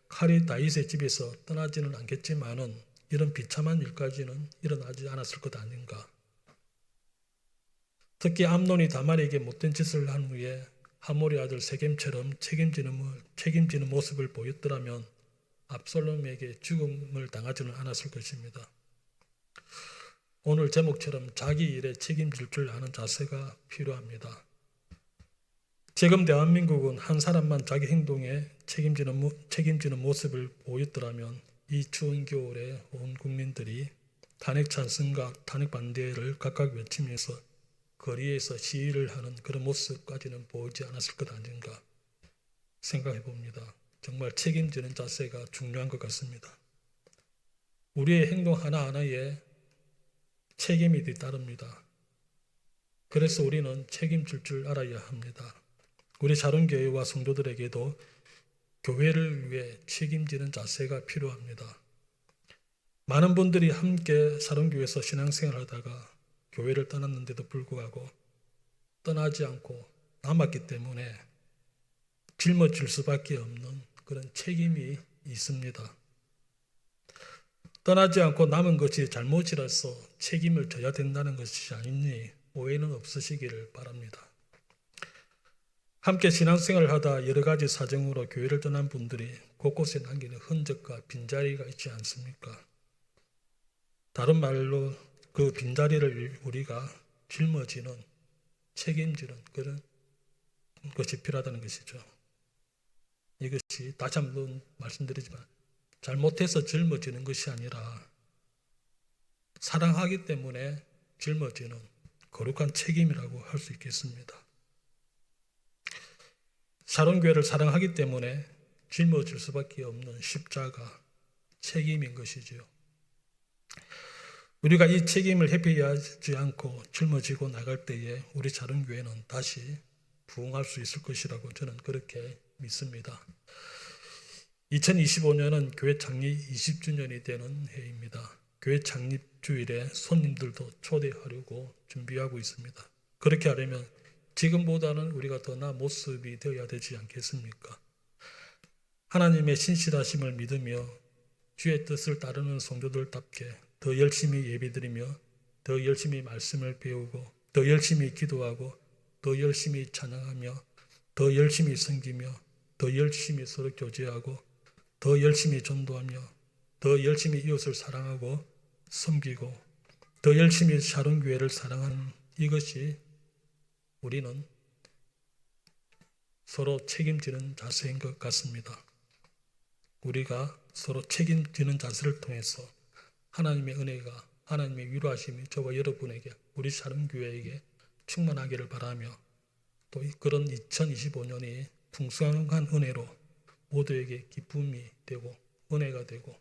칼이 다윗의 집에서 떠나지는 않겠지만은 이런 비참한 일까지는 일어나지 않았을 것 아닌가. 특히 암논이 다말에게 못된 짓을 한 후에 하몰의 아들 세겜처럼 책임지는 모습을 보였더라면 압살롬에게 죽음을 당하지는 않았을 것입니다. 오늘 제목처럼 자기 일에 책임질 줄 아는 자세가 필요합니다. 지금 대한민국은 한 사람만 자기 행동에 책임지는 모습을 보였더라면 이 추운 겨울에 온 국민들이 탄핵 찬성과 탄핵 반대를 각각 외치면서 거리에서 시위를 하는 그런 모습까지는 보이지 않았을 것 아닌가 생각해 봅니다. 정말 책임지는 자세가 중요한 것 같습니다. 우리의 행동 하나하나에 책임이 뒤따릅니다. 그래서 우리는 책임질 줄 알아야 합니다. 우리 자론교회와 성도들에게도 교회를 위해 책임지는 자세가 필요합니다. 많은 분들이 함께 사론교회에서 신앙생활을 하다가 교회를 떠났는데도 불구하고 떠나지 않고 남았기 때문에 짊어질 수밖에 없는 그런 책임이 있습니다. 떠나지 않고 남은 것이 잘못이라서 책임을 져야 된다는 것이 아니니 오해는 없으시기를 바랍니다. 함께 신앙생활을 하다 여러 가지 사정으로 교회를 떠난 분들이 곳곳에 남기는 흔적과 빈자리가 있지 않습니까? 다른 말로 그 빈자리를 우리가 짊어지는 책임지는 그런 것이 필요하다는 것이죠. 이것이 다시 한번 말씀드리지만 잘못해서 짊어지는 것이 아니라 사랑하기 때문에 짊어지는 거룩한 책임이라고 할 수 있겠습니다. 사론교회를 사랑하기 때문에 짊어질 수밖에 없는 십자가 책임인 것이지요. 우리가 이 책임을 회피하지 않고 짊어지고 나갈 때에 우리 사론교회는 다시 부흥할 수 있을 것이라고 저는 그렇게 믿습니다. 2025년은 교회 창립 20주년이 되는 해입니다. 교회 창립 주일에 손님들도 초대하려고 준비하고 있습니다. 그렇게 하려면 지금보다는 우리가 더 나은 모습이 되어야 되지 않겠습니까? 하나님의 신실하심을 믿으며 주의 뜻을 따르는 성도들답게 더 열심히 예배드리며 더 열심히 말씀을 배우고 더 열심히 기도하고 더 열심히 찬양하며 더 열심히 섬기며 더 열심히 서로 교제하고 더 열심히 전도하며 더 열심히 이웃을 사랑하고 섬기고 더 열심히 사론교회를 사랑하는 이것이 우리는 서로 책임지는 자세인 것 같습니다. 우리가 서로 책임지는 자세를 통해서 하나님의 은혜가 하나님의 위로하심이 저와 여러분에게 우리 사론교회에게 충만하기를 바라며 또 그런 2025년이 풍성한 은혜로 모두에게 기쁨이 되고 은혜가 되고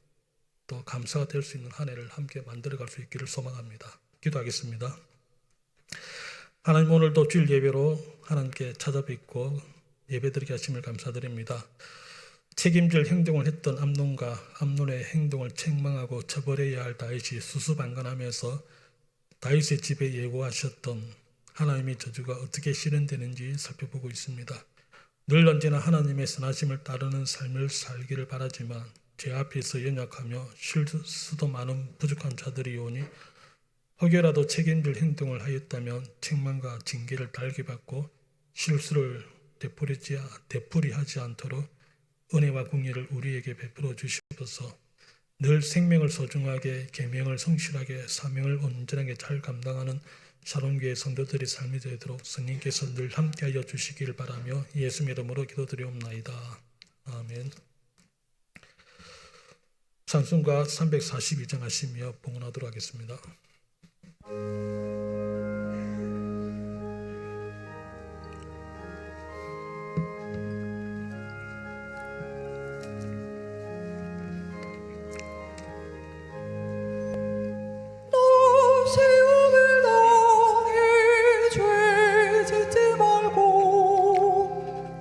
또 감사가 될 수 있는 한 해를 함께 만들어갈 수 있기를 소망합니다. 기도하겠습니다. 하나님, 오늘도 주일 예배로 하나님께 찾아뵙고 예배드리게 하심을 감사드립니다. 책임질 행동을 했던 암논의 행동을 책망하고 처벌해야 할 다윗이 수수방관하면서 다윗의 집에 예고하셨던 하나님의 저주가 어떻게 실현되는지 살펴보고 있습니다. 늘 언제나 하나님의 선하심을 따르는 삶을 살기를 바라지만 죄 앞에서 연약하며 실수도 많은 부족한 자들이 오니 혹여라도 책임질 행동을 하였다면 책망과 징계를 달게 받고 실수를 되풀이하지 않도록 은혜와 궁리를 우리에게 베풀어 주시옵소서. 늘 생명을 소중하게, 계명을 성실하게, 사명을 온전하게 잘 감당하는 샤론교회 성도들의 삶이 되도록 성령께서 늘 함께하여 주시기를 바라며 예수의 이름으로 기도드리옵나이다. 아멘. 찬송가 342장 하시며 봉헌하도록 하겠습니다.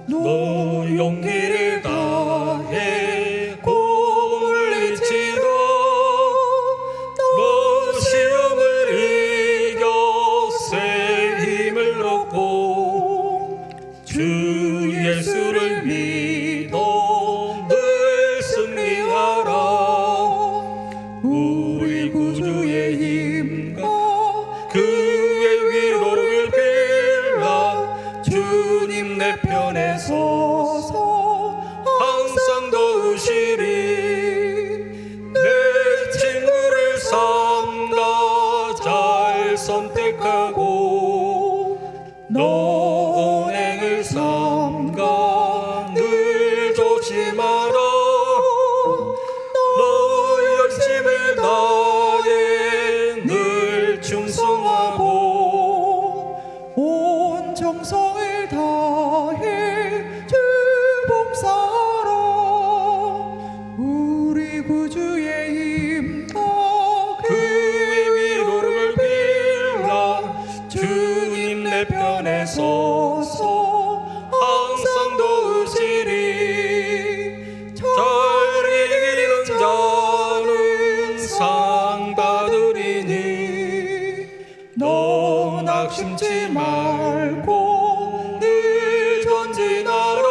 너 용기를 다해 공을 치러 너 시험을 이겨 새 힘을 얻고 주 예수를 믿어 늘 승리하라. 우리 구주의 힘과 그의 위로를 빌라. 주님 내 편에 서서 항상 도우시리. 내 친구를 삼가 잘 선택하고 너 언행을 삼가 늘 조심하라. 너 열심을 다해 늘 충성하고 온 정성을 다해 주 봉사하라. 우리 구주의 힘과 그의 위로를 빌라. 주님 내 편에 서서 항상 도우시리. 잘 이기는 자는 상 받으리니 너 낙심치 말고 늘 전진하라.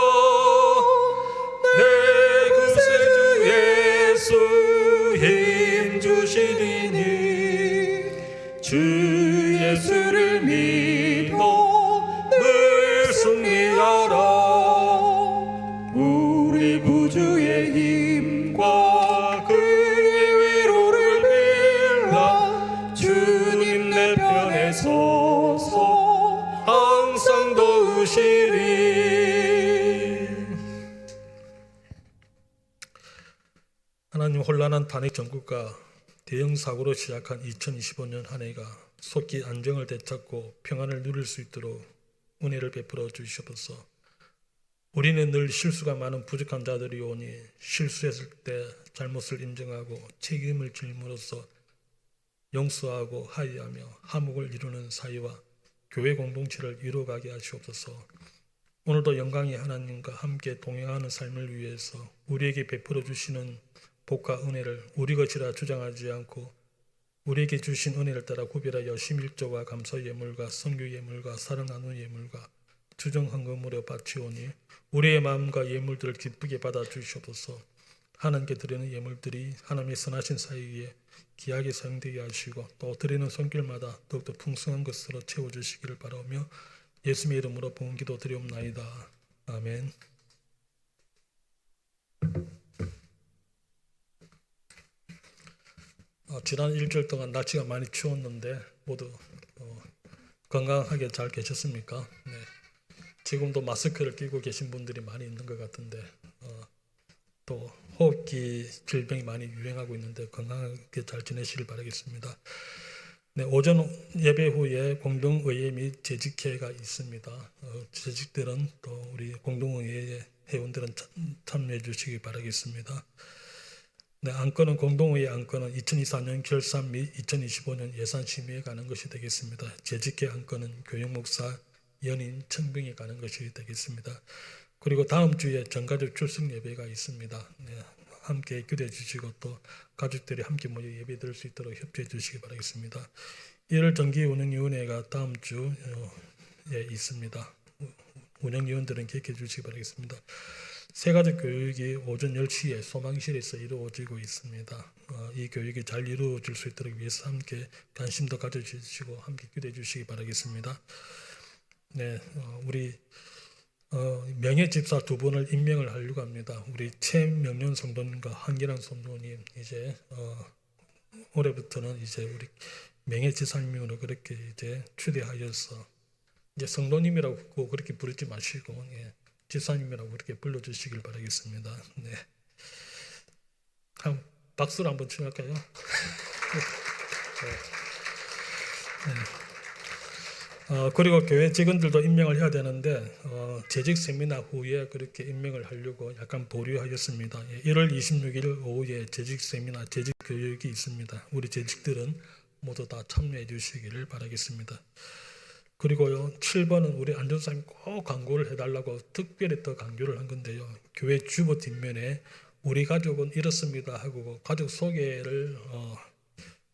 내 구세주 예수 힘 주시리니 주 예수를 믿어 늘 승리하라. 우리 구주의 힘과 그의 위로를 빌라. 주님 내 편에 서서 항상 도우시리. 하나님, 혼란한 탄핵 정국과 대형 사고로 시작한 2025년 한 해가 속히 안정을 되찾고 평안을 누릴 수 있도록 은혜를 베풀어 주시옵소서. 우리는 늘 실수가 많은 부족한 자들이 오니 실수했을 때 잘못을 인정하고 책임을 질므로써 용서하고 화해하며 화목을 이루는 사이와 교회 공동체를 이루어가게 하시옵소서. 오늘도 영광의 하나님과 함께 동행하는 삶을 위해서 우리에게 베풀어 주시는 복과 은혜를 우리 것이라 주장하지 않고 우리에게 주신 은혜를 따라 구별하여 심일조와 감사 예물과 선교 예물과 사랑 나누는 예물과 주정 헌금으로 바치오니 우리의 마음과 예물들을 기쁘게 받아 주시옵소서. 하나님께 드리는 예물들이 하나님의 선하신 사이에 귀하게 사용되게 하시고 또 드리는 손길마다 더욱더 풍성한 것으로 채워주시기를 바라며 예수님의 이름으로 봉헌 기도 드리옵나이다. 아멘. 지난 일주일 동안 날씨가 많이 추웠는데 모두 건강하게 잘 계셨습니까? 네. 지금도 마스크를 끼고 계신 분들이 많이 있는 것 같은데 또 호흡기 질병이 많이 유행하고 있는데 건강하게 잘 지내시길 바라겠습니다. 네, 오전 예배 후에 공동의회 및 재직회가 있습니다. 재직들은 또 우리 공동의회 회원들은 참여해 주시기 바라겠습니다. 네, 안건은 공동회의 안건은 2024년 결산 및 2025년 예산 심의에 관한 것이 되겠습니다. 재직회 안건은 교육목사, 연인, 청빙에 관한 것이 되겠습니다. 그리고 다음 주에 전가족 출석 예배가 있습니다. 네, 함께 기도해 주시고 또 가족들이 함께 모여 예배 드릴 수 있도록 협조해 주시기 바라겠습니다. 1월 정기운영위원회가 다음 주에 있습니다. 운영위원들은 기억해 주시기 바라겠습니다. 새가족 교육이 오전 10시에 소망실에서 이루어지고 있습니다. 이 교육이 잘 이루어질 수 있도록 위해서 함께 관심도 가져주시고 함께 기도해 주시기 바라겠습니다. 네, 우리 명예 집사 두 분을 임명을 하려고 합니다. 우리 최명년 성도님과 한기란 성도님 이제 올해부터는 이제 우리 명예 지사님으로 그렇게 이제 추대하여서 이제 성도님이라고 그렇게 부르지 마시고 지사님이라고 그렇게 불러주시길 바라겠습니다. 네, 박수를 한번 치할까요? 그리고 교회 직원들도 임명을 해야 되는데 재직 세미나 후에 그렇게 임명을 하려고 약간 보류하였습니다. 1월 26일 오후에 재직 세미나, 재직 교육이 있습니다. 우리 재직들은 모두 다 참여해 주시기를 바라겠습니다. 그리고요, 7번은 우리 안전사님 꼭 광고를 해달라고 특별히 더 강조를 한 건데요. 교회 주보 뒷면에 우리 가족은 이렇습니다 하고 가족 소개를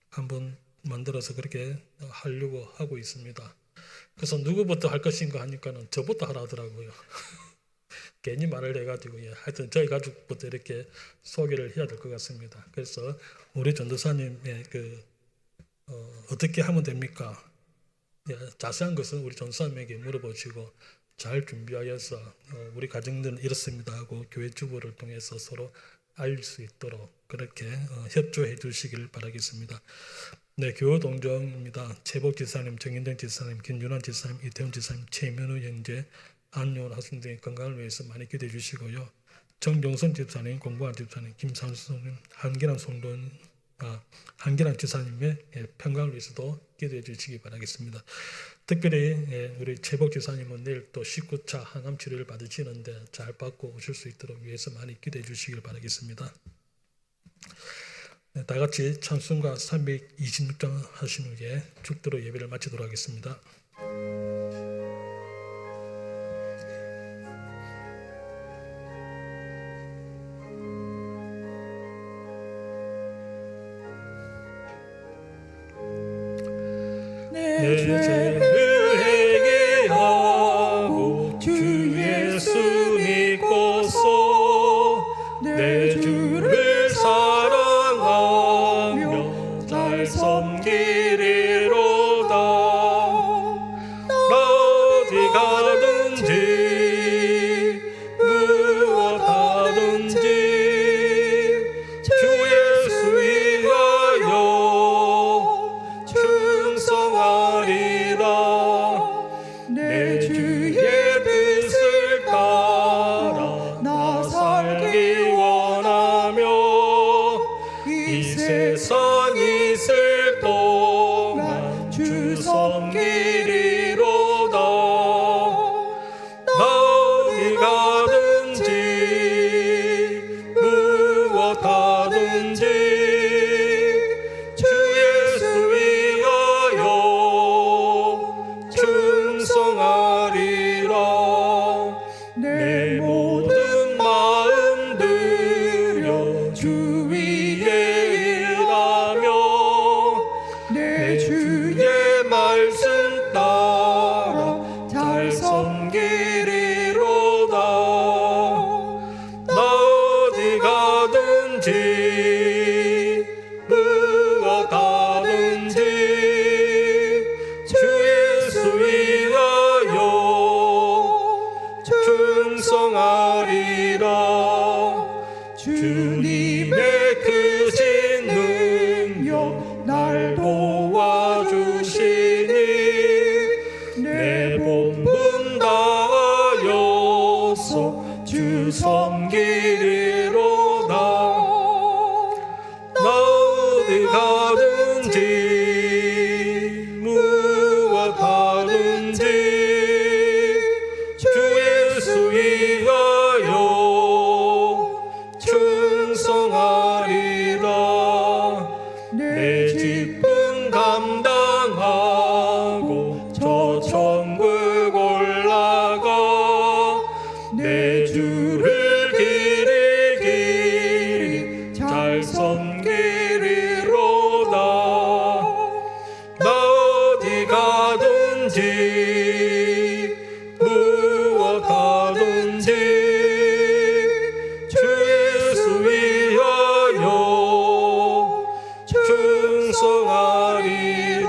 한번 만들어서 그렇게 하려고 하고 있습니다. 그래서 누구부터 할 것인가 하니까는 저부터 하라 하더라고요. 괜히 말을 해가지고 하여튼 저희 가족부터 이렇게 소개를 해야 될 것 같습니다. 그래서 우리 전도사님의 어떻게 하면 됩니까? 자세한 것은 우리 전도사님에게 물어보시고 잘 준비하여서 우리 가정들은 이렇습니다 하고 교회 주보를 통해서 서로 알 수 있도록 그렇게 협조해 주시길 바라겠습니다. 네, 교우동정입니다. 최복 지사님, 정인정 지사님, 김윤환 지사님, 이태원 지사님, 최민우 형제, 안요원 학생 등의 건강을 위해서 많이 기도해 주시고요. 정종선 집사님, 공부한 집사님, 김상수님, 한기란 성도님, 한기란 지사님의 평강을 위해서도 기도해 주시기 바라겠습니다. 특별히 우리 최복 지사님은 내일 또 19차 항암 치료를 받으시는데 잘 받고 오실 수 있도록 위해서 많이 기도해 주시길 바라겠습니다. 네, 다 같이 찬송가 326장 하신 후에 죽도록 예배를 마치도록 하겠습니다. 내 죄를 회개하고 주 예수 믿고서 내 주를 사랑하며 잘 섬기리로다. 어디 가든지 무엇 하든지 주 예수 위하여 충성하리라. 내 주의 뜻을 따라 나 살기 원하며 이 세상 있을 동안 주 섬기리로다. 나 어디 가든지 무엇 하든지 주 예수 위하여 충성하리라. 내 모든 마음 들여 주 위에 일하며 내 주의 말씀 따라 잘 섬기리로다. 나 어디 가든지 무엇 하든지 주 예수 위하여 충성하리라. 주님의 크신 능력 날 도와주시니 내 본분 다하여서 주 섬기리로다. 나 어디 가든지 무엇 하든지 주 예수 위하여 충성하리. 천국 올라가 내 주를 길이 길이 잘 섬기리로다. 나 어디 가든지 무엇 하든지 주 예수 위하여 충성하리라.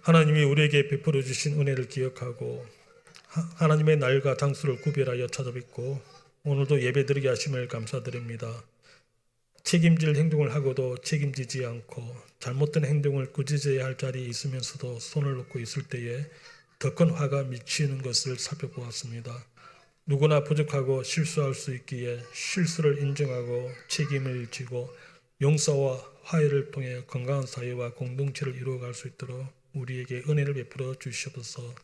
하나님이 우리에게 베풀어 주신 은혜를 기억하고 하나님의 날과 장소를 구별하여 찾아뵙고 오늘도 예배드리게 하심을 감사드립니다. 책임질 행동을 하고도 책임지지 않고 잘못된 행동을 꾸짖어야 할 자리에 있으면서도 손을 놓고 있을 때에 더 큰 화가 미치는 것을 살펴보았습니다. 누구나 부족하고 실수할 수 있기에 실수를 인정하고 책임을 지고 용서와 화해를 통해 건강한 사회와 공동체를 이루어갈 수 있도록 우리에게 은혜를 베풀어 주시옵소서.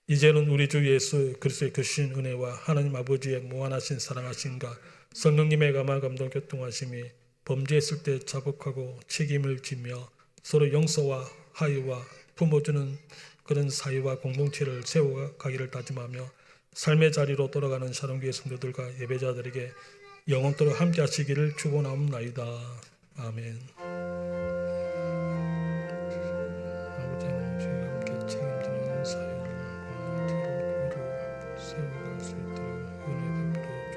이제는 우리 주 예수 그리스도의 크신 은혜와 하나님 아버지의 무한하신 사랑하심과 성령님의 감화 감동 교통하심이 범죄했을 때 자복하고 책임을 지며 서로 용서와 화해와 품어주는 그런 사회와 공동체를 세워가기를 다짐하며 삶의 자리로 돌아가는 샤론교회 성도들과 예배자들에게 영원토록 함께 하시기를 축원하옵나이다. 아멘. 아버지 하나님, 저희가 함께 책임지는 사회를 공동체를 위로 세워갈 수 있도록 은혜 베풀어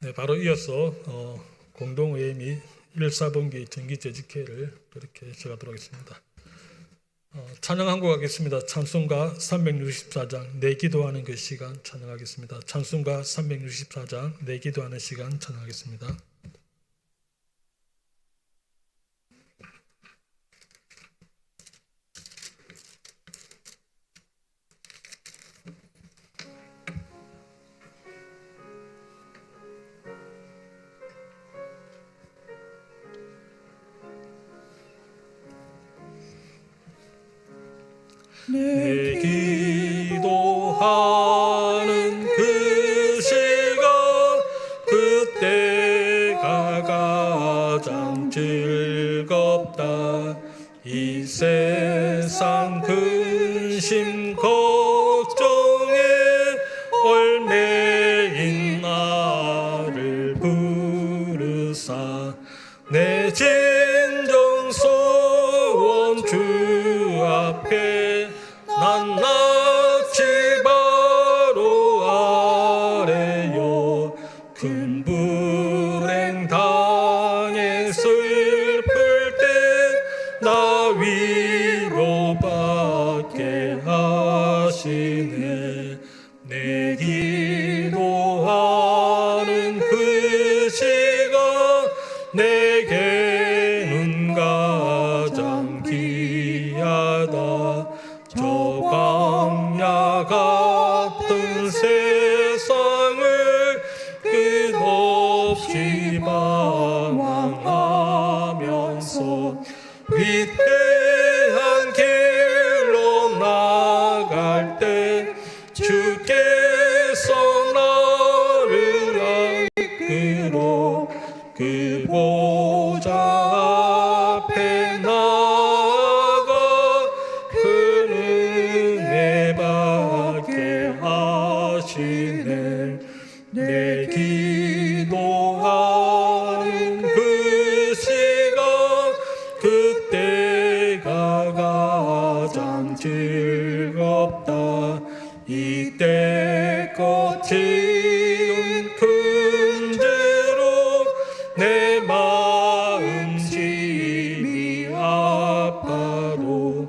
네, 바로 이어서 공동의회 및 1사분기 정기재직회를 그렇게 시작하도록 하겠습니다. 찬양 한 곡 하겠습니다. 찬송가 364장 내 기도하는 그 시간 찬양하겠습니다. 찬송가 364장 내 기도하는 시간 찬양하겠습니다. 내 기도하는 그 시간 그때가 가장 즐겁다. 이 세상 근심 걱정에 얽매인 나를 부르사 내 진정 소원 주 앞에 난 낯이 바로 아래요. 큰 불행 당해 슬플 때 나 위로받게 하시네. 내 기도하는 그 시간 내게는 가장 귀하다. 저 광야 같은 세상을 끝없이 방황하면서 위대한 길로 나갈 때 주께서 나를 이끌어 그 보좌 앞에 나가 그 은혜 받게 하시네. 내 기도하는 그 시간 그때가 가장 즐겁다. 이때껏 지은 큰 죄로 내 마음 심히 아파도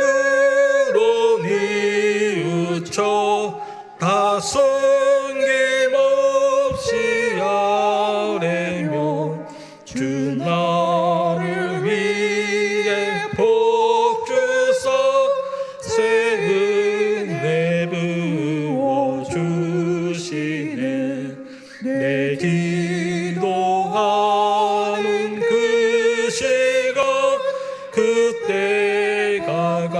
참음으로 뉘우쳐 다 숨김없이 아뢰며 주 나를 위해 복 주사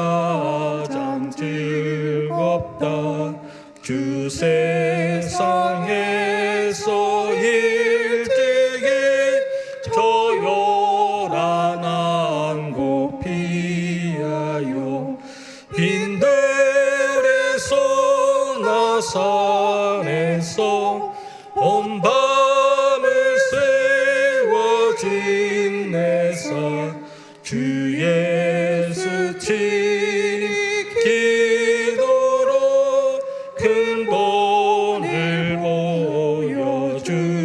가장 즐겁다. 주 세상에서 일찍이 저 요란 안고 피하여 빈들에서 나산에서 온 밤을 세워 진내사 주 예수 친히 기도로 큰 본을 보여주셨네.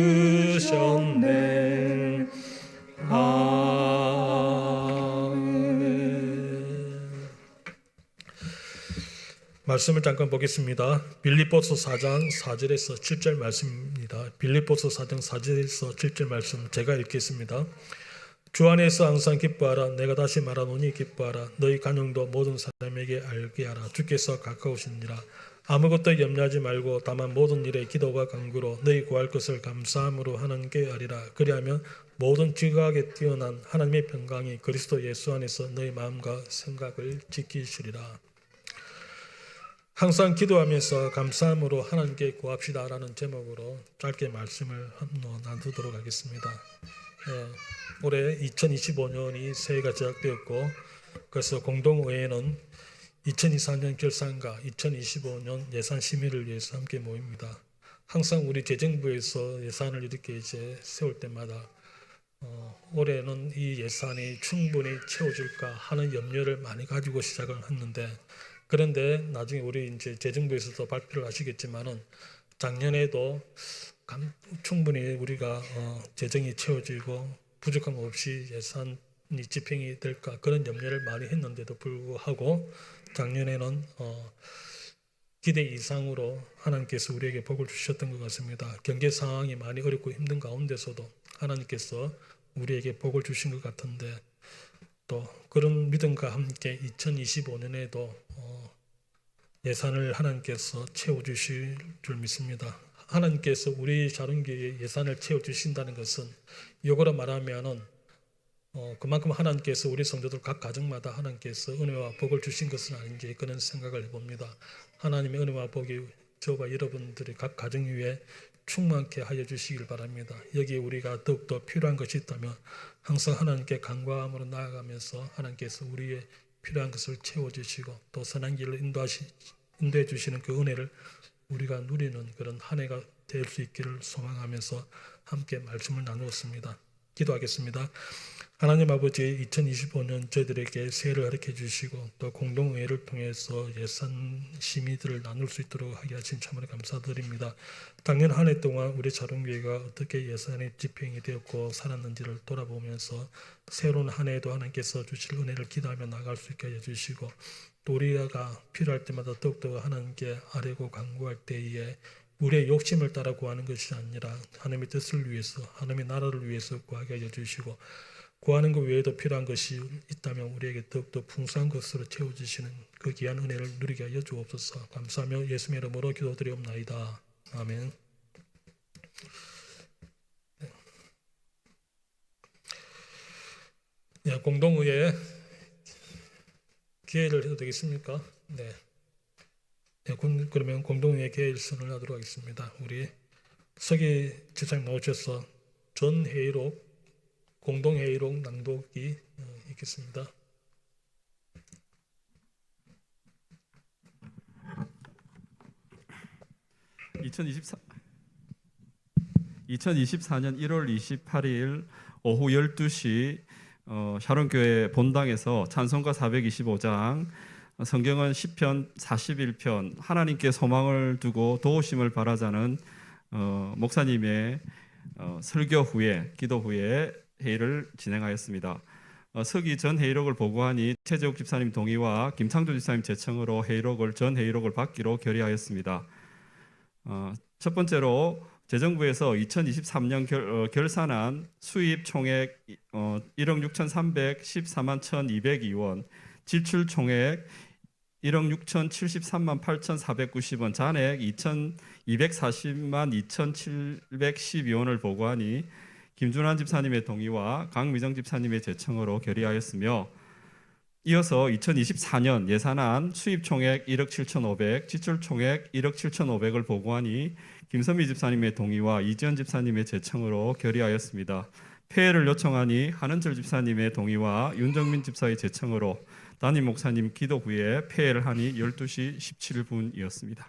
아멘. 말씀을 잠깐 보겠습니다. 빌립보서 4장 4절에서 7절 말씀입니다. 빌립보서 4장 4절에서 7절 말씀 제가 읽겠습니다. 주 안에서 항상 기뻐하라. 내가 다시 말하노니 기뻐하라. 너희 간영도 모든 사람에게 알게 하라. 주께서 가까우시니라. 아무것도 염려하지 말고 다만 모든 일에 기도와 간구로 너희 구할 것을 감사함으로 하나님께 아리라. 그리하면 모든 지각에 뛰어난 하나님의 평강이 그리스도 예수 안에서 너희 마음과 생각을 지키시리라. 항상 기도하면서 감사함으로 하나님께 구합시다라는 제목으로 짧게 말씀을 나누도록 하겠습니다. 올해 2025년이 새해가 시작되었고, 그래서 공동의회는 2024년 결산과 2025년 예산 심의를 위해서 함께 모입니다. 항상 우리 재정부에서 예산을 이렇게 이제 세울 때마다 올해는 이 예산이 충분히 채워질까 하는 염려를 많이 가지고 시작을 했는데, 그런데 나중에 우리 이제 재정부에서도 발표를 하시겠지만은 작년에도 충분히 우리가 재정이 채워지고 부족함 없이 예산이 집행이 될까 그런 염려를 많이 했는데도 불구하고 작년에는 기대 이상으로 하나님께서 우리에게 복을 주셨던 것 같습니다. 경제 상황이 많이 어렵고 힘든 가운데서도 하나님께서 우리에게 복을 주신 것 같은데, 또 그런 믿음과 함께 2025년에도 예산을 하나님께서 채워주실 줄 믿습니다. 하나님께서 우리 자른교회의 예산을 채워주신다는 것은 역으로 말하면은 그만큼 하나님께서 우리 성도들 각 가정마다 하나님께서 은혜와 복을 주신 것은 아닌지 그런 생각을 해봅니다. 하나님의 은혜와 복이 저와 여러분들의 각 가정 위에 충만케 하여 주시길 바랍니다. 여기에 우리가 더욱더 필요한 것이 있다면 항상 하나님께 간구함으로 나아가면서 하나님께서 우리의 필요한 것을 채워주시고 또 선한 길을 인도해 주시는 그 은혜를 우리가 누리는 그런 한 해가 될 수 있기를 소망하면서 함께 말씀을 나누었습니다. 기도하겠습니다. 하나님 아버지, 2025년 저희들에게 새해를 허락해 주시고 또 공동의회를 통해서 예산 심의들을 나눌 수 있도록 하게 하신 참으로 감사드립니다. 작년 한 해 동안 우리 자롱교회가 어떻게 예산이 집행이 되었고 살았는지를 돌아보면서 새로운 한 해에도 하나님께서 주실 은혜를 기도하며 나갈 수 있게 해주시고, 또 우리가 필요할 때마다 더욱더 하나님께 아뢰고 간구할 때에 우리의 욕심을 따라 구하는 것이 아니라 하나님의 뜻을 위해서, 하나님의 나라를 위해서 구하게 해주시고, 구하는 것 외에도 필요한 것이 있다면 우리에게 더욱더 풍성한 것으로 채워주시는 그 귀한 은혜를 누리게 하여 주옵소서. 감사하며 예수님의 이름으로 기도드리옵나이다. 아멘. 공동의회 기회를 해도 되겠습니까? 네. 그러면 공동의회 개일선을 하도록 하겠습니다. 우리 서기 지사님 나오셔서 전회의록 공동회의록 낭독이 있겠습니다. (2024년 1월 28일) 오후 12시 샤론교회 본당에서 찬송가 425장, 성경은 시편 41편, 하나님께 소망을 두고 도우심을 바라자는 목사님의 설교 후에, 기도 후에 회의를 진행하였습니다. 서기 전 회의록을 보고하니 최재욱 집사님 동의와 김창조 집사님 제청으로 전 회의록을 받기로 결의하였습니다. 첫 번째로 재정부에서 2023년 결산한 수입 총액 1억 6,314만 1,202원, 지출 총액 1억 6,073만 8,490원, 잔액 2,240만 2,712원을 보고하니 김준환 집사님의 동의와 강미정 집사님의 제청으로 결의하였으며, 이어서 2024년 예산안 수입 총액 1억 7,500, 지출 총액 1억 7,500을 보고하니 김선미 집사님의 동의와 이지연 집사님의 제청으로 결의하였습니다. 폐회를 요청하니 한은철 집사님의 동의와 윤정민 집사의 제청으로 담임 목사님 기도 후에 폐회를 하니 12시 17분이었습니다.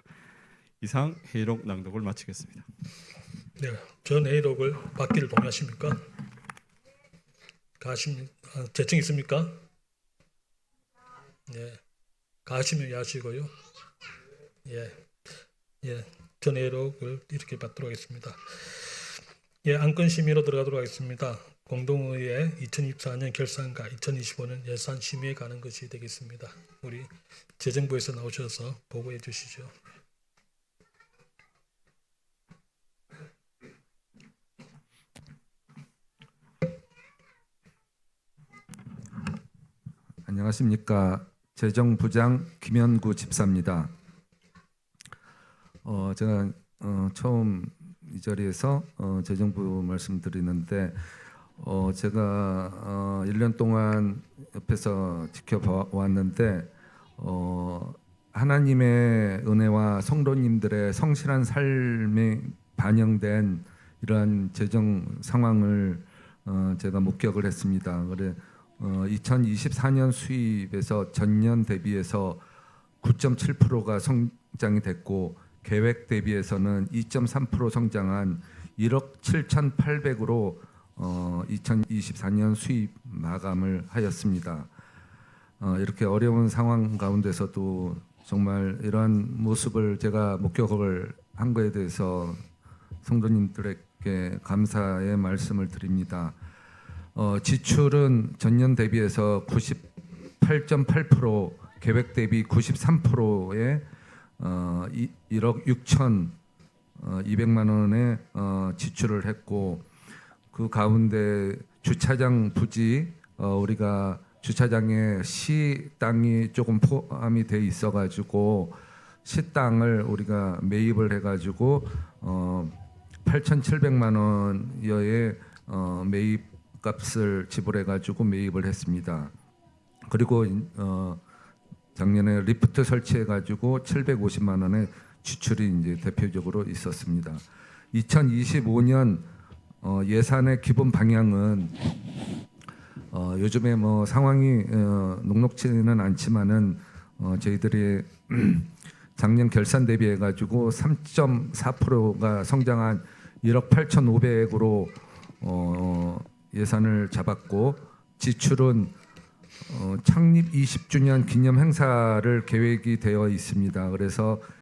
이상 회의록 낭독을 마치겠습니다. 네, 전 회의록을 받기를 동의하십니까? 제청 있습니까? 네, 가시면 하시고요. 전 회의록을 이렇게 받도록 하겠습니다. 안건 심의로 들어가도록 하겠습니다. 공동의회 2024년 결산과 2025년 예산 심의에 가는 것이 되겠습니다. 우리 재정부에서 나오셔서 보고해 주시죠. 안녕하십니까. 재정부장 김현구 집사입니다. 제가 처음 이 자리에서 재정부 말씀드리는데 제가 1년 동안 옆에서 지켜봤는데 하나님의 은혜와 성도님들의 성실한 삶에 반영된 이러한 재정 상황을 제가 목격을 했습니다. 그래 2024년 수입에서 전년 대비해서 9.7%가 성장이 됐고 계획 대비해서는 2.3% 성장한 1억 7,800으로 2024년 수입 마감을 하였습니다. 이렇게 어려운 상황 가운데서도 정말 이러한 모습을 제가 목격을 한 거에 대해서 성도님들에게 감사의 말씀을 드립니다. 지출은 전년 대비해서 98.8%, 계획 대비 93%의 1억 6,200만 원의 지출을 했고 그 가운데 주차장 부지 우리가 주차장에 시 땅이 조금 포함이 돼 있어가지고 시 땅을 우리가 매입을 해가지고 8,700만 원여의 매입 값을 지불해가지고 매입을 했습니다. 그리고 작년에 리프트 설치해가지고 750만 원의 지출이 이제 대표적으로 있었습니다. 2025년 예산의 기본 방향은 요즘에 뭐 상황이 녹록지는 않지만은 저희들이 작년 결산 대비해가지고 3.4%가 성장한 1억 8,500으로 예산을 잡았고 지출은 창립 20주년 기념 행사를 계획이 되어 있습니다. 그래서